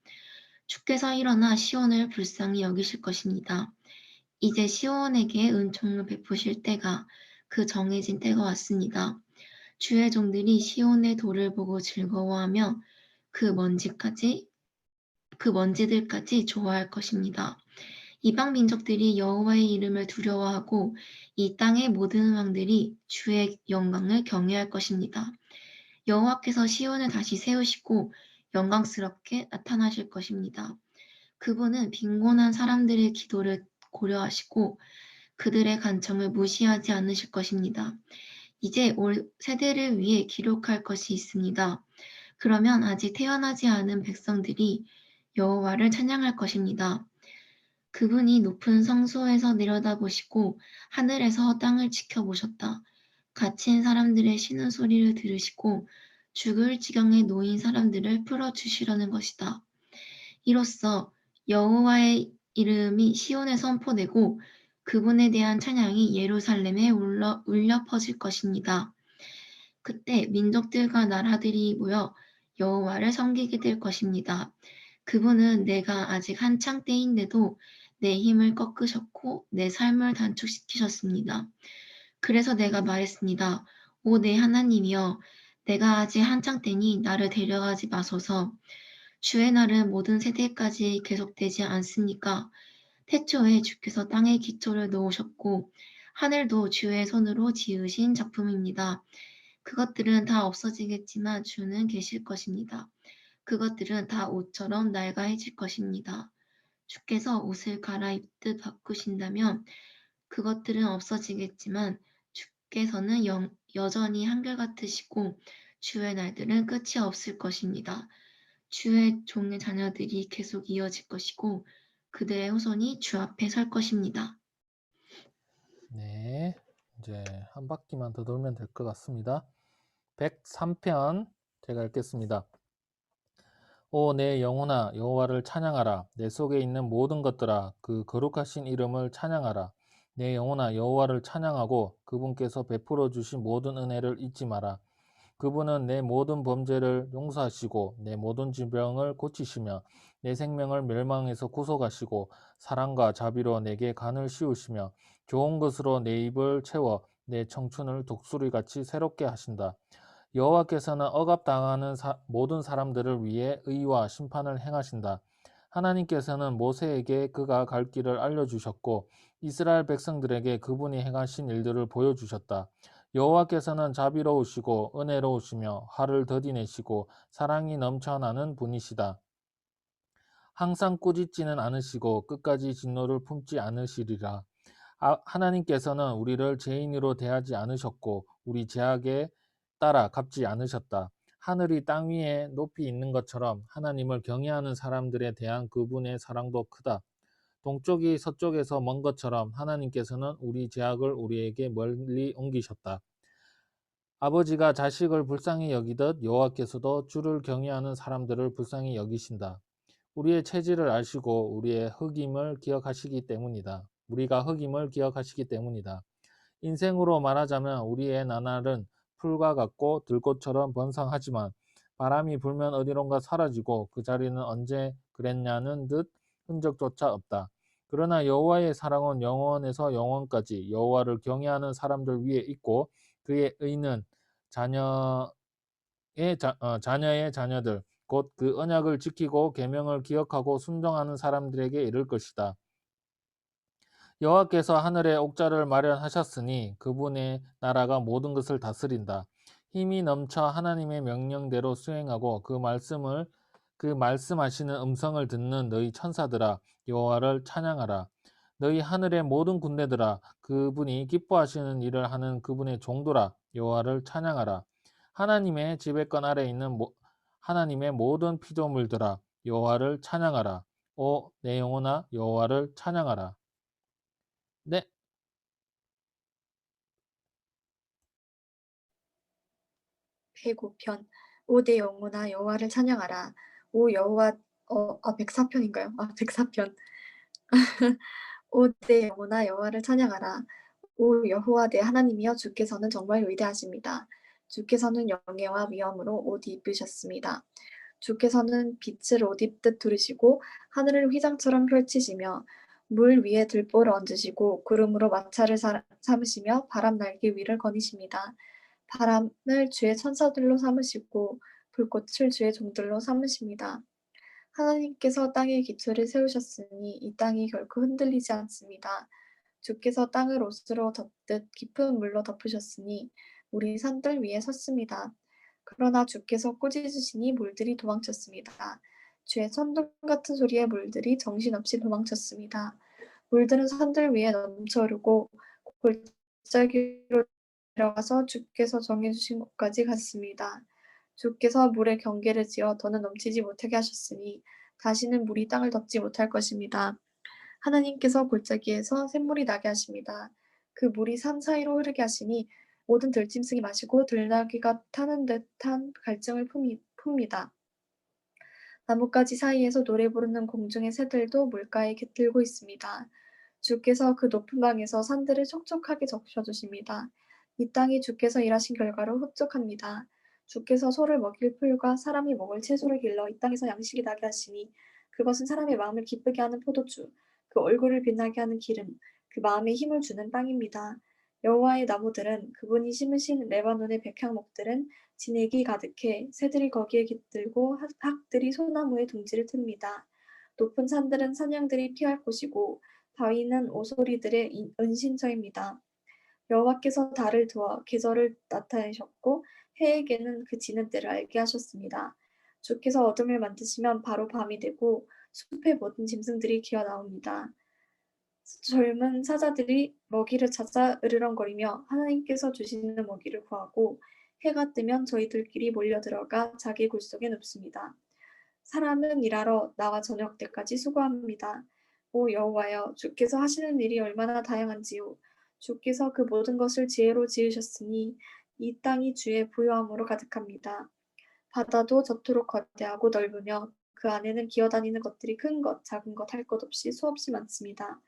주께서 일어나 시온을 불쌍히 여기실 것입니다. 이제 시온에게 은총을 베푸실 때가, 그 정해진 때가 왔습니다. 주의 종들이 시온의 돌을 보고 즐거워하며 그 먼지들까지 좋아할 것입니다. 이방 민족들이 여호와의 이름을 두려워하고 이 땅의 모든 왕들이 주의 영광을 경외할 것입니다. 여호와께서 시온을 다시 세우시고 영광스럽게 나타나실 것입니다. 그분은 빈곤한 사람들의 기도를 고려하시고 그들의 간청을 무시하지 않으실 것입니다. 이제 올 세대를 위해 기록할 것이 있습니다. 그러면 아직 태어나지 않은 백성들이 여호와를 찬양할 것입니다. 그분이 높은 성소에서 내려다보시고 하늘에서 땅을 지켜보셨다. 갇힌 사람들의 쉬는 소리를 들으시고 죽을 지경에 놓인 사람들을 풀어주시려는 것이다. 이로써 여호와의 이름이 시온에 선포되고 그분에 대한 찬양이 예루살렘에 울려 퍼질 것입니다. 그때 민족들과 나라들이 모여 여호와를 섬기게 될 것입니다. 그분은 내가 아직 한창 때인데도 내 힘을 꺾으셨고 내 삶을 단축시키셨습니다. 그래서 내가 말했습니다. 오 내 하나님이여, 내가 아직 한창 때니 나를 데려가지 마소서. 주의 날은 모든 세대까지 계속되지 않습니까? 태초에 주께서 땅에 기초를 놓으셨고 하늘도 주의 손으로 지으신 작품입니다. 그것들은 다 없어지겠지만 주는 계실 것입니다. 그것들은 다 옷처럼 낡아해질 것입니다. 주께서 옷을 갈아입듯 바꾸신다면 그것들은 없어지겠지만 주께서는 여전히 한결같으시고 주의 날들은 끝이 없을 것입니다. 주의 종의 자녀들이 계속 이어질 것이고 그들의 후손이 주 앞에 설 것입니다. 네, 이제 한 바퀴만 더 돌면 될 것 같습니다. 103편 제가 읽겠습니다. 오 내 영혼아, 여호와를 찬양하라. 내 속에 있는 모든 것들아, 그 거룩하신 이름을 찬양하라. 내 영혼아 여호와를 찬양하고 그분께서 베풀어 주신 모든 은혜를 잊지 마라. 그분은 내 모든 범죄를 용서하시고 내 모든 질병을 고치시며 내 생명을 멸망에서 구속하시고 사랑과 자비로 내게 간을 씌우시며 좋은 것으로 내 입을 채워 내 청춘을 독수리같이 새롭게 하신다. 여호와께서는 억압당하는 모든 사람들을 위해 의와 심판을 행하신다. 하나님께서는 모세에게 그가 갈 길을 알려주셨고 이스라엘 백성들에게 그분이 행하신 일들을 보여주셨다. 여호와께서는 자비로우시고 은혜로우시며 화를 더디내시고 사랑이 넘쳐나는 분이시다. 항상 꾸짖지는 않으시고 끝까지 진노를 품지 않으시리라. 하나님께서는 우리를 죄인으로 대하지 않으셨고 우리 죄악에 따라 갚지 않으셨다. 하늘이 땅 위에 높이 있는 것처럼 하나님을 경외하는 사람들에 대한 그분의 사랑도 크다. 동쪽이 서쪽에서 먼 것처럼 하나님께서는 우리 죄악을 우리에게 멀리 옮기셨다. 아버지가 자식을 불쌍히 여기듯 여호와께서도 주를 경외하는 사람들을 불쌍히 여기신다. 우리의 체질을 아시고 우리의 흑임을 기억하시기 때문이다. 우리가 흑임을 기억하시기 때문이다. 인생으로 말하자면 우리의 나날은 풀과 같고 들꽃처럼 번성하지만 바람이 불면 어디론가 사라지고 그 자리는 언제 그랬냐는 듯 흔적조차 없다. 그러나 여호와의 사랑은 영원에서 영원까지 여호와를 경외하는 사람들 위에 있고 그의 의는 자녀의 자녀들 곧 그 언약을 지키고 계명을 기억하고 순종하는 사람들에게 이를 것이다. 여호와께서 하늘에 옥좌를 마련하셨으니 그분의 나라가 모든 것을 다스린다. 힘이 넘쳐 하나님의 명령대로 수행하고 그 말씀하시는 음성을 듣는 너희 천사들아 여호와를 찬양하라. 너희 하늘의 모든 군대들아 그분이 기뻐하시는 일을 하는 그분의 종들아 여호와를 찬양하라. 하나님의 지배권 아래 있는 하나님의 모든 피조물들아 여호와를 찬양하라. 오 내 영혼아 여호와를 찬양하라. 네. 제9편 오 내 영혼아 여호와를 찬양하라. 오 여호와 104편인가요? 104편. 오 내 영혼아 여호와를 찬양하라. 오 여호와 내 하나님이여 주께서는 정말 위대하십니다. 주께서는 영예와 위엄으로 옷 입으셨습니다. 주께서는 빛을 옷 입듯 두르시고 하늘을 휘장처럼 펼치시며 물 위에 들보를 얹으시고 구름으로 마차를 삼으시며 바람 날개 위를 거니십니다. 바람을 주의 천사들로 삼으시고 불꽃을 주의 종들로 삼으십니다. 하나님께서 땅의 기초를 세우셨으니 이 땅이 결코 흔들리지 않습니다. 주께서 땅을 옷으로 덮듯 깊은 물로 덮으셨으니 우리 산들 위에 섰습니다. 그러나 주께서 꾸짖으시니 물들이 도망쳤습니다. 주의 천둥 같은 소리에 물들이 정신없이 도망쳤습니다. 물들은 산들 위에 넘쳐 흐르고 골짜기로 내려가서 주께서 정해주신 곳까지 갔습니다. 주께서 물의 경계를 지어 더는 넘치지 못하게 하셨으니 다시는 물이 땅을 덮지 못할 것입니다. 하나님께서 골짜기에서 샘물이 나게 하십니다. 그 물이 산 사이로 흐르게 하시니 모든 들짐승이 마시고 들나귀가 타는 듯한 갈증을 풉니다. 나뭇가지 사이에서 노래 부르는 공중의 새들도 물가에 깃들고 있습니다. 주께서 그 높은 방에서 산들을 촉촉하게 적셔주십니다. 이 땅이 주께서 일하신 결과로 흡족합니다. 주께서 소를 먹일 풀과 사람이 먹을 채소를 길러 이 땅에서 양식이 나게 하시니 그것은 사람의 마음을 기쁘게 하는 포도주, 그 얼굴을 빛나게 하는 기름, 그 마음에 힘을 주는 빵입니다. 여호와의 나무들은 그분이 심으신 레바논의 백향목들은 진액이 가득해 새들이 거기에 깃들고 학들이 소나무의 둥지를 틉니다. 높은 산들은 사냥들이 피할 곳이고 바위는 오소리들의 은신처입니다. 여호와께서 달을 두어 계절을 나타내셨고 해에게는 그 지는 때를 알게 하셨습니다. 주께서 어둠을 만드시면 바로 밤이 되고 숲의 모든 짐승들이 기어 나옵니다. 젊은 사자들이 먹이를 찾아 으르렁거리며 하나님께서 주시는 먹이를 구하고 해가 뜨면 저희들끼리 몰려들어가 자기 굴속에 눕습니다. 사람은 일하러 나와 저녁 때까지 수고합니다. 오 여호와여 주께서 하시는 일이 얼마나 다양한지요. 주께서 그 모든 것을 지혜로 지으셨으니 이 땅이 주의 부요함으로 가득합니다. 바다도 저토록 거대하고 넓으며 그 안에는 기어다니는 것들이 큰 것, 작은 것 할 것 없이 수없이 많습니다.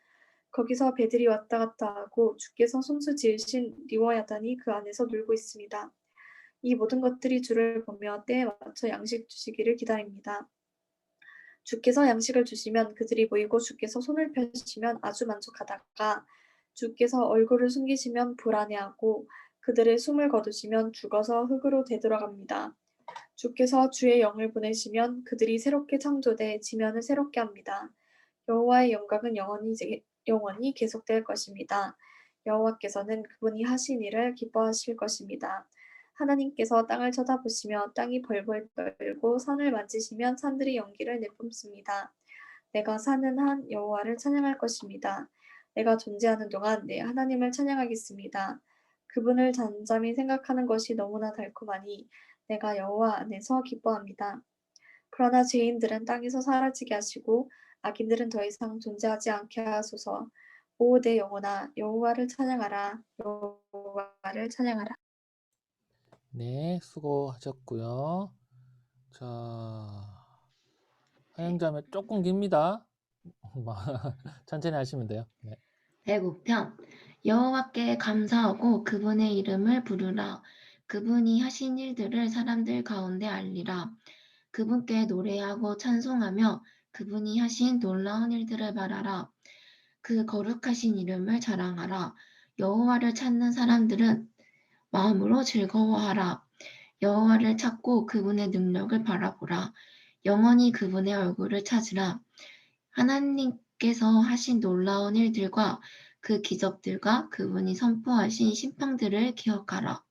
거기서 배들이 왔다 갔다 하고 주께서 손수 지으신 리워야단이 그 안에서 놀고 있습니다. 이 모든 것들이 주를 보며 때에 맞춰 양식 주시기를 기다립니다. 주께서 양식을 주시면 그들이 모이고 주께서 손을 펴시면 아주 만족하다가 주께서 얼굴을 숨기시면 불안해하고 그들의 숨을 거두시면 죽어서 흙으로 되돌아갑니다. 주께서 주의 영을 보내시면 그들이 새롭게 창조돼 지면을 새롭게 합니다. 여호와의 영광은 영원히 계속될 것입니다. 여호와께서는 그분이 하신 일을 기뻐하실 것입니다. 하나님께서 땅을 쳐다보시며 땅이 벌벌 떨고 산을 만지시면 산들이 연기를 내뿜습니다. 내가 사는 한 여호와를 찬양할 것입니다. 내가 존재하는 동안 내 하나님을 찬양하겠습니다. 그분을 잠잠히 생각하는 것이 너무나 달콤하니 내가 여호와 안에서 기뻐합니다. 그러나 죄인들은 땅에서 사라지게 하시고 악인들은 더 이상 존재하지 않게 하소서. 오 내 영혼아 여호와를 찬양하라. 여호와를 찬양하라. 네, 수고하셨고요. 자, 하영자매 조금 깁니다. 천천히 하시면 돼요. 네. 105편 여호와께 감사하고 그분의 이름을 부르라. 그분이 하신 일들을 사람들 가운데 알리라. 그분께 노래하고 찬송하며 그분이 하신 놀라운 일들을 말하라. 그 거룩하신 이름을 자랑하라. 여호와를 찾는 사람들은 마음으로 즐거워하라. 여호와를 찾고 그분의 능력을 바라보라. 영원히 그분의 얼굴을 찾으라. 하나님께서 하신 놀라운 일들과 그 기적들과 그분이 선포하신 심판들을 기억하라.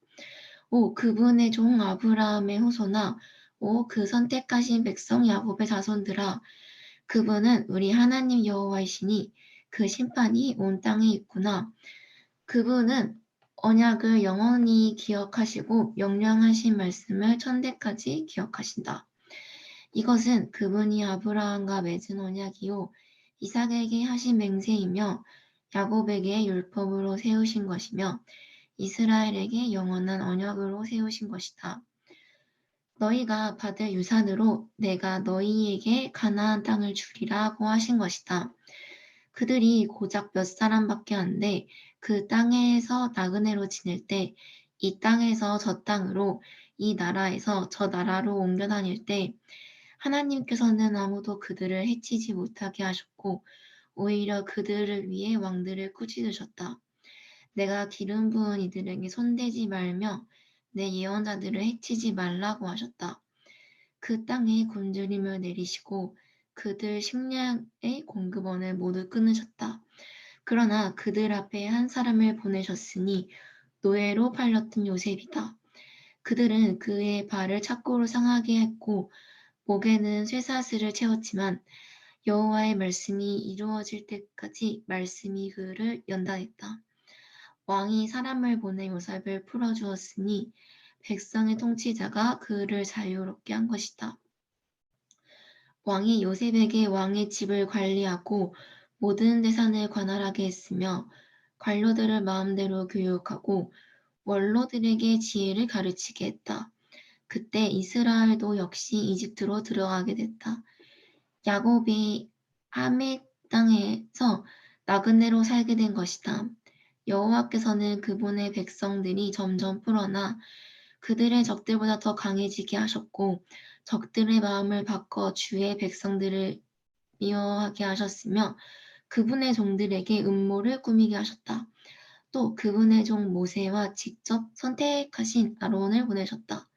오 그분의 종 아브라함의 후손아, 오 그 선택하신 백성 야곱의 자손들아, 그분은 우리 하나님 여호와이시니 그 심판이 온 땅에 있구나. 그분은 언약을 영원히 기억하시고 명령하신 말씀을 천대까지 기억하신다. 이것은 그분이 아브라함과 맺은 언약이요 이삭에게 하신 맹세이며 야곱에게 율법으로 세우신 것이며 이스라엘에게 영원한 언약으로 세우신 것이다. 너희가 받을 유산으로 내가 너희에게 가나안 땅을 주리라고 하신 것이다. 그들이 고작 몇 사람밖에 안 돼 그 땅에서 나그네로 지낼 때 이 땅에서 저 땅으로 이 나라에서 저 나라로 옮겨 다닐 때 하나님께서는 아무도 그들을 해치지 못하게 하셨고 오히려 그들을 위해 왕들을 꾸짖으셨다. 내가 기름 부은 이들에게 손대지 말며 내 예언자들을 해치지 말라고 하셨다. 그 땅에 굶주림을 내리시고 그들 식량의 공급원을 모두 끊으셨다. 그러나 그들 앞에 한 사람을 보내셨으니 노예로 팔렸던 요셉이다. 그들은 그의 발을 착고로 상하게 했고 목에는 쇠사슬을 채웠지만 여호와의 말씀이 이루어질 때까지 말씀이 그를 연단했다. 왕이 사람을 보내 요셉을 풀어주었으니 백성의 통치자가 그를 자유롭게 한 것이다. 왕이 요셉에게 왕의 집을 관리하고 모든 재산을 관할하게 했으며 관료들을 마음대로 교육하고 원로들에게 지혜를 가르치게 했다. 그때 이스라엘도 역시 이집트로 들어가게 됐다. 야곱이 하멜 땅에서 나그네로 살게 된 것이다. 여호와께서는 그분의 백성들이 점점 불어나 그들의 적들보다 더 강해지게 하셨고 적들의 마음을 바꿔 주의 백성들을 미워하게 하셨으며 그분의 종들에게 음모를 꾸미게 하셨다. 또 그분의 종 모세와 직접 선택하신 아론을 보내셨다.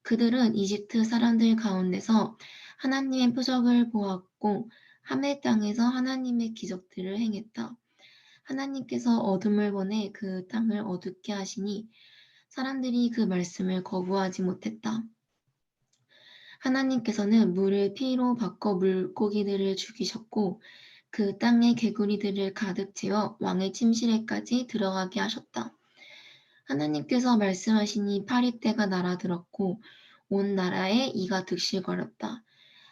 그들은 이집트 사람들 가운데서 하나님의 표적을 보았고 하멜 땅에서 하나님의 기적들을 행했다. 하나님께서 어둠을 보내 그 땅을 어둡게 하시니 사람들이 그 말씀을 거부하지 못했다. 하나님께서는 물을 피로 바꿔 물고기들을 죽이셨고 그 땅의 개구리들을 가득 채워 왕의 침실에까지 들어가게 하셨다. 하나님께서 말씀하시니 파리떼가 날아들었고 온 나라에 이가 득실거렸다.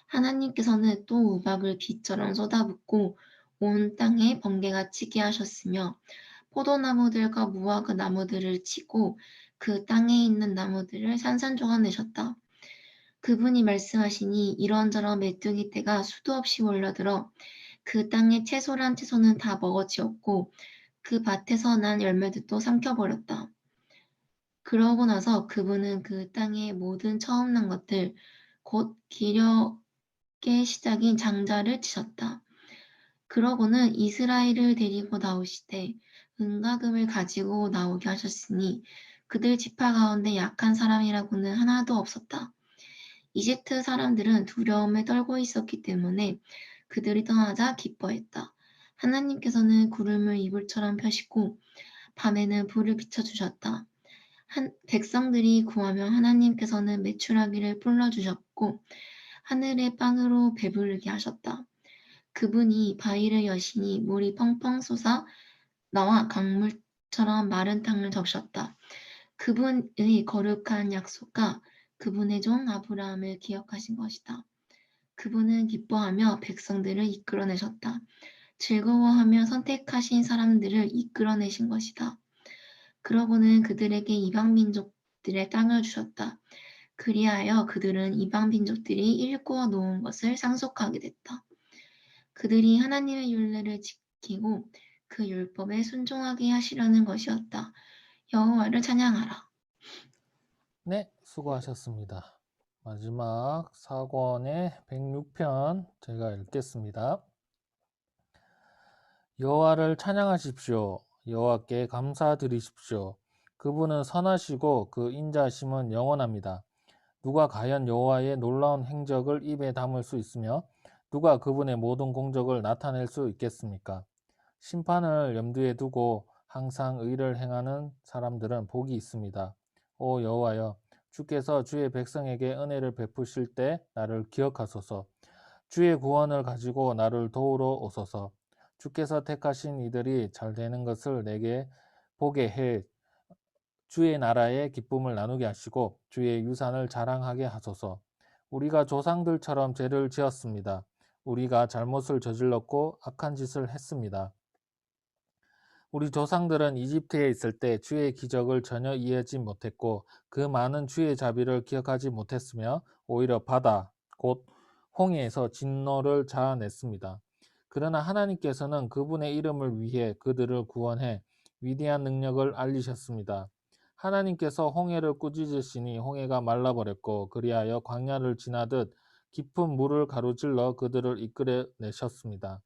하나님께서는 또 우박을 비처럼 쏟아붓고 온 땅에 번개가 치게 하셨으며 포도나무들과 무화과 나무들을 치고 그 땅에 있는 나무들을 산산조각 내셨다. 그분이 말씀하시니 이런저런 메뚜기 떼가 수도 없이 몰려들어 그 땅의 채소란 채소는 다 먹어치웠고 그 밭에서 난 열매들도 삼켜버렸다. 그러고 나서 그분은 그 땅의 모든 처음 난 것들, 곧 기력의 시작인 장자를 치셨다. 그러고는 이스라엘을 데리고 나오시되 은과 금을 가지고 나오게 하셨으니 그들 지파 가운데 약한 사람이라고는 하나도 없었다. 이집트 사람들은 두려움에 떨고 있었기 때문에 그들이 떠나자 기뻐했다. 하나님께서는 구름을 이불처럼 펴시고 밤에는 불을 비춰주셨다. 백성들이 구하면 하나님께서는 메추라기를 불러주셨고 하늘의 빵으로 배부르게 하셨다. 그분이 바위를 여시니 물이 펑펑 솟아 나와 강물처럼 마른 땅을 적셨다. 그분의 거룩한 약속과 그분의 종 아브라함을 기억하신 것이다. 그분은 기뻐하며 백성들을 이끌어내셨다. 즐거워하며 선택하신 사람들을 이끌어내신 것이다. 그러고는 그들에게 이방 민족들의 땅을 주셨다. 그리하여 그들은 이방 민족들이 일구어 놓은 것을 상속하게 됐다. 그들이 하나님의 율례를 지키고 그 율법에 순종하게 하시려는 것이었다. 여호와를 찬양하라. 네, 수고하셨습니다. 마지막 사권의 106편 제가 읽겠습니다. 여호와를 찬양하십시오. 여호와께 감사드리십시오. 그분은 선하시고 그 인자하심은 영원합니다. 누가 과연 여호와의 놀라운 행적을 입에 담을 수 있으며 누가 그분의 모든 공적을 나타낼 수 있겠습니까? 심판을 염두에 두고 항상 의를 행하는 사람들은 복이 있습니다. 오 여호와여, 주께서 주의 백성에게 은혜를 베푸실 때 나를 기억하소서. 주의 구원을 가지고 나를 도우러 오소서. 주께서 택하신 이들이 잘 되는 것을 내게 보게 해 주의 나라의 기쁨을 나누게 하시고 주의 유산을 자랑하게 하소서. 우리가 조상들처럼 죄를 지었습니다. 우리가 잘못을 저질렀고 악한 짓을 했습니다. 우리 조상들은 이집트에 있을 때 주의 기적을 전혀 이해하지 못했고 그 많은 주의 자비를 기억하지 못했으며 오히려 바다, 곧 홍해에서 진노를 자아냈습니다. 그러나 하나님께서는 그분의 이름을 위해 그들을 구원해 위대한 능력을 알리셨습니다. 하나님께서 홍해를 꾸짖으시니 홍해가 말라버렸고 그리하여 광야를 지나듯 깊은 물을 가로질러 그들을 이끌어내셨습니다.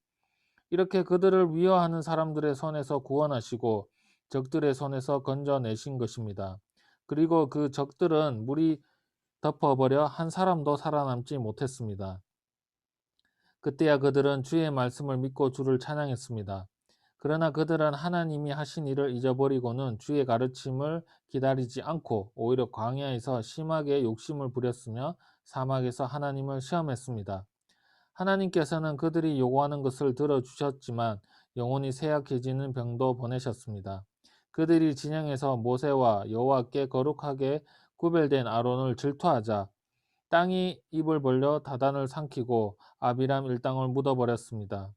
이렇게 그들을 위협하는 사람들의 손에서 구원하시고 적들의 손에서 건져내신 것입니다. 그리고 그 적들은 물이 덮어버려 한 사람도 살아남지 못했습니다. 그때야 그들은 주의 말씀을 믿고 주를 찬양했습니다. 그러나 그들은 하나님이 하신 일을 잊어버리고는 주의 가르침을 기다리지 않고 오히려 광야에서 심하게 욕심을 부렸으며 사막에서 하나님을 시험했습니다. 하나님께서는 그들이 요구하는 것을 들어주셨지만 영혼이 쇠약해지는 병도 보내셨습니다. 그들이 진영에서 모세와 여호와께 거룩하게 구별된 아론을 질투하자 땅이 입을 벌려 다단을 삼키고 아비람 일당을 묻어버렸습니다.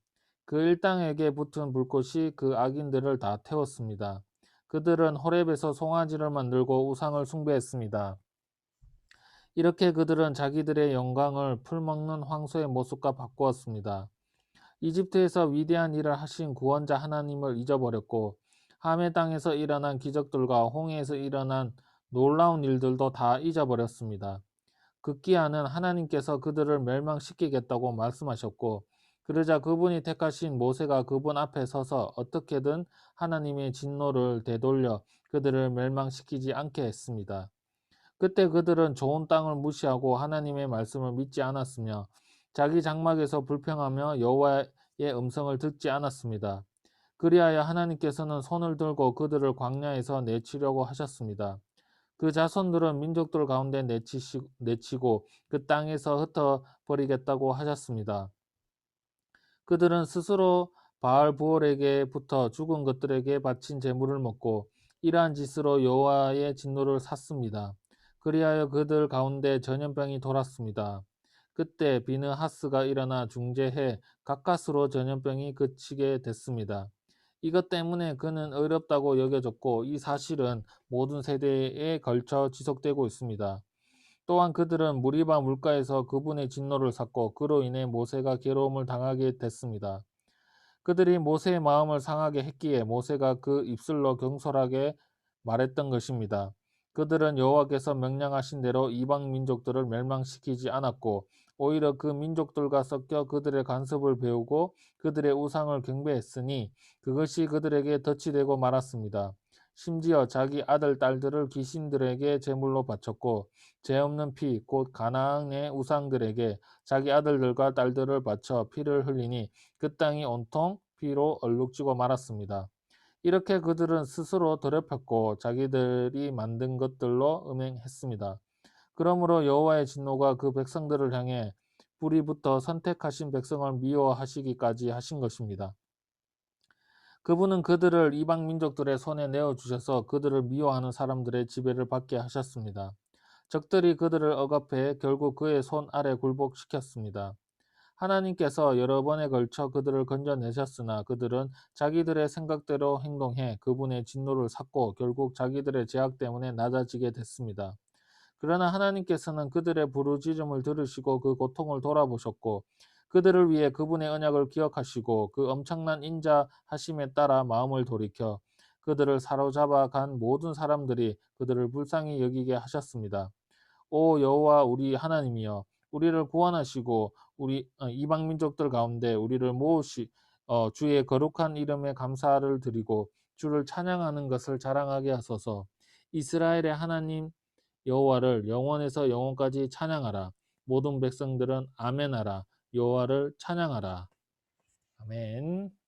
그 일당에게 붙은 불꽃이 그 악인들을 다 태웠습니다. 그들은 호렙에서 송아지를 만들고 우상을 숭배했습니다. 이렇게 그들은 자기들의 영광을 풀먹는 황소의 모습과 바꾸었습니다. 이집트에서 위대한 일을 하신 구원자 하나님을 잊어버렸고 함의 땅에서 일어난 기적들과 홍해에서 일어난 놀라운 일들도 다 잊어버렸습니다. 급기야는 하나님께서 그들을 멸망시키겠다고 말씀하셨고 그러자 그분이 택하신 모세가 그분 앞에 서서 어떻게든 하나님의 진노를 되돌려 그들을 멸망시키지 않게 했습니다. 그때 그들은 좋은 땅을 무시하고 하나님의 말씀을 믿지 않았으며 자기 장막에서 불평하며 여호와의 음성을 듣지 않았습니다. 그리하여 하나님께서는 손을 들고 그들을 광야에서 내치려고 하셨습니다. 그 자손들은 민족들 가운데 내치고 그 땅에서 흩어버리겠다고 하셨습니다. 그들은 스스로 바알 부올에게 붙어 죽은 것들에게 바친 제물을 먹고 이러한 짓으로 여호와의 진노를 샀습니다. 그리하여 그들 가운데 전염병이 돌았습니다. 그때 비느하스가 일어나 중재해 가까스로 전염병이 그치게 됐습니다. 이것 때문에 그는 의롭다고 여겨졌고 이 사실은 모든 세대에 걸쳐 지속되고 있습니다. 또한 그들은 무리바 물가에서 그분의 진노를 샀고 그로 인해 모세가 괴로움을 당하게 됐습니다. 그들이 모세의 마음을 상하게 했기에 모세가 그 입술로 경솔하게 말했던 것입니다. 그들은 여호와께서 명령하신 대로 이방 민족들을 멸망시키지 않았고 오히려 그 민족들과 섞여 그들의 간섭을 배우고 그들의 우상을 경배했으니 그것이 그들에게 덫이 되고 말았습니다. 심지어 자기 아들 딸들을 귀신들에게 제물로 바쳤고 죄 없는 피 곧 가나안의 우상들에게 자기 아들들과 딸들을 바쳐 피를 흘리니 그 땅이 온통 피로 얼룩지고 말았습니다. 이렇게 그들은 스스로 더럽혔고 자기들이 만든 것들로 음행했습니다. 그러므로 여호와의 진노가 그 백성들을 향해 불이 붙어 선택하신 백성을 미워하시기까지 하신 것입니다. 그분은 그들을 이방 민족들의 손에 내어주셔서 그들을 미워하는 사람들의 지배를 받게 하셨습니다. 적들이 그들을 억압해 결국 그의 손 아래 굴복시켰습니다. 하나님께서 여러 번에 걸쳐 그들을 건져내셨으나 그들은 자기들의 생각대로 행동해 그분의 진노를 샀고 결국 자기들의 죄악 때문에 낮아지게 됐습니다. 그러나 하나님께서는 그들의 부르짖음을 들으시고 그 고통을 돌아보셨고 그들을 위해 그분의 언약을 기억하시고 그 엄청난 인자하심에 따라 마음을 돌이켜 그들을 사로잡아 간 모든 사람들이 그들을 불쌍히 여기게 하셨습니다. 오 여호와 우리 하나님이여 우리를 구원하시고 우리 이방 민족들 가운데 우리를 모으시 주의 거룩한 이름에 감사를 드리고 주를 찬양하는 것을 자랑하게 하소서. 이스라엘의 하나님 여호와를 영원에서 영원까지 찬양하라. 모든 백성들은 아멘하라. 여호와를 찬양하라. 아멘.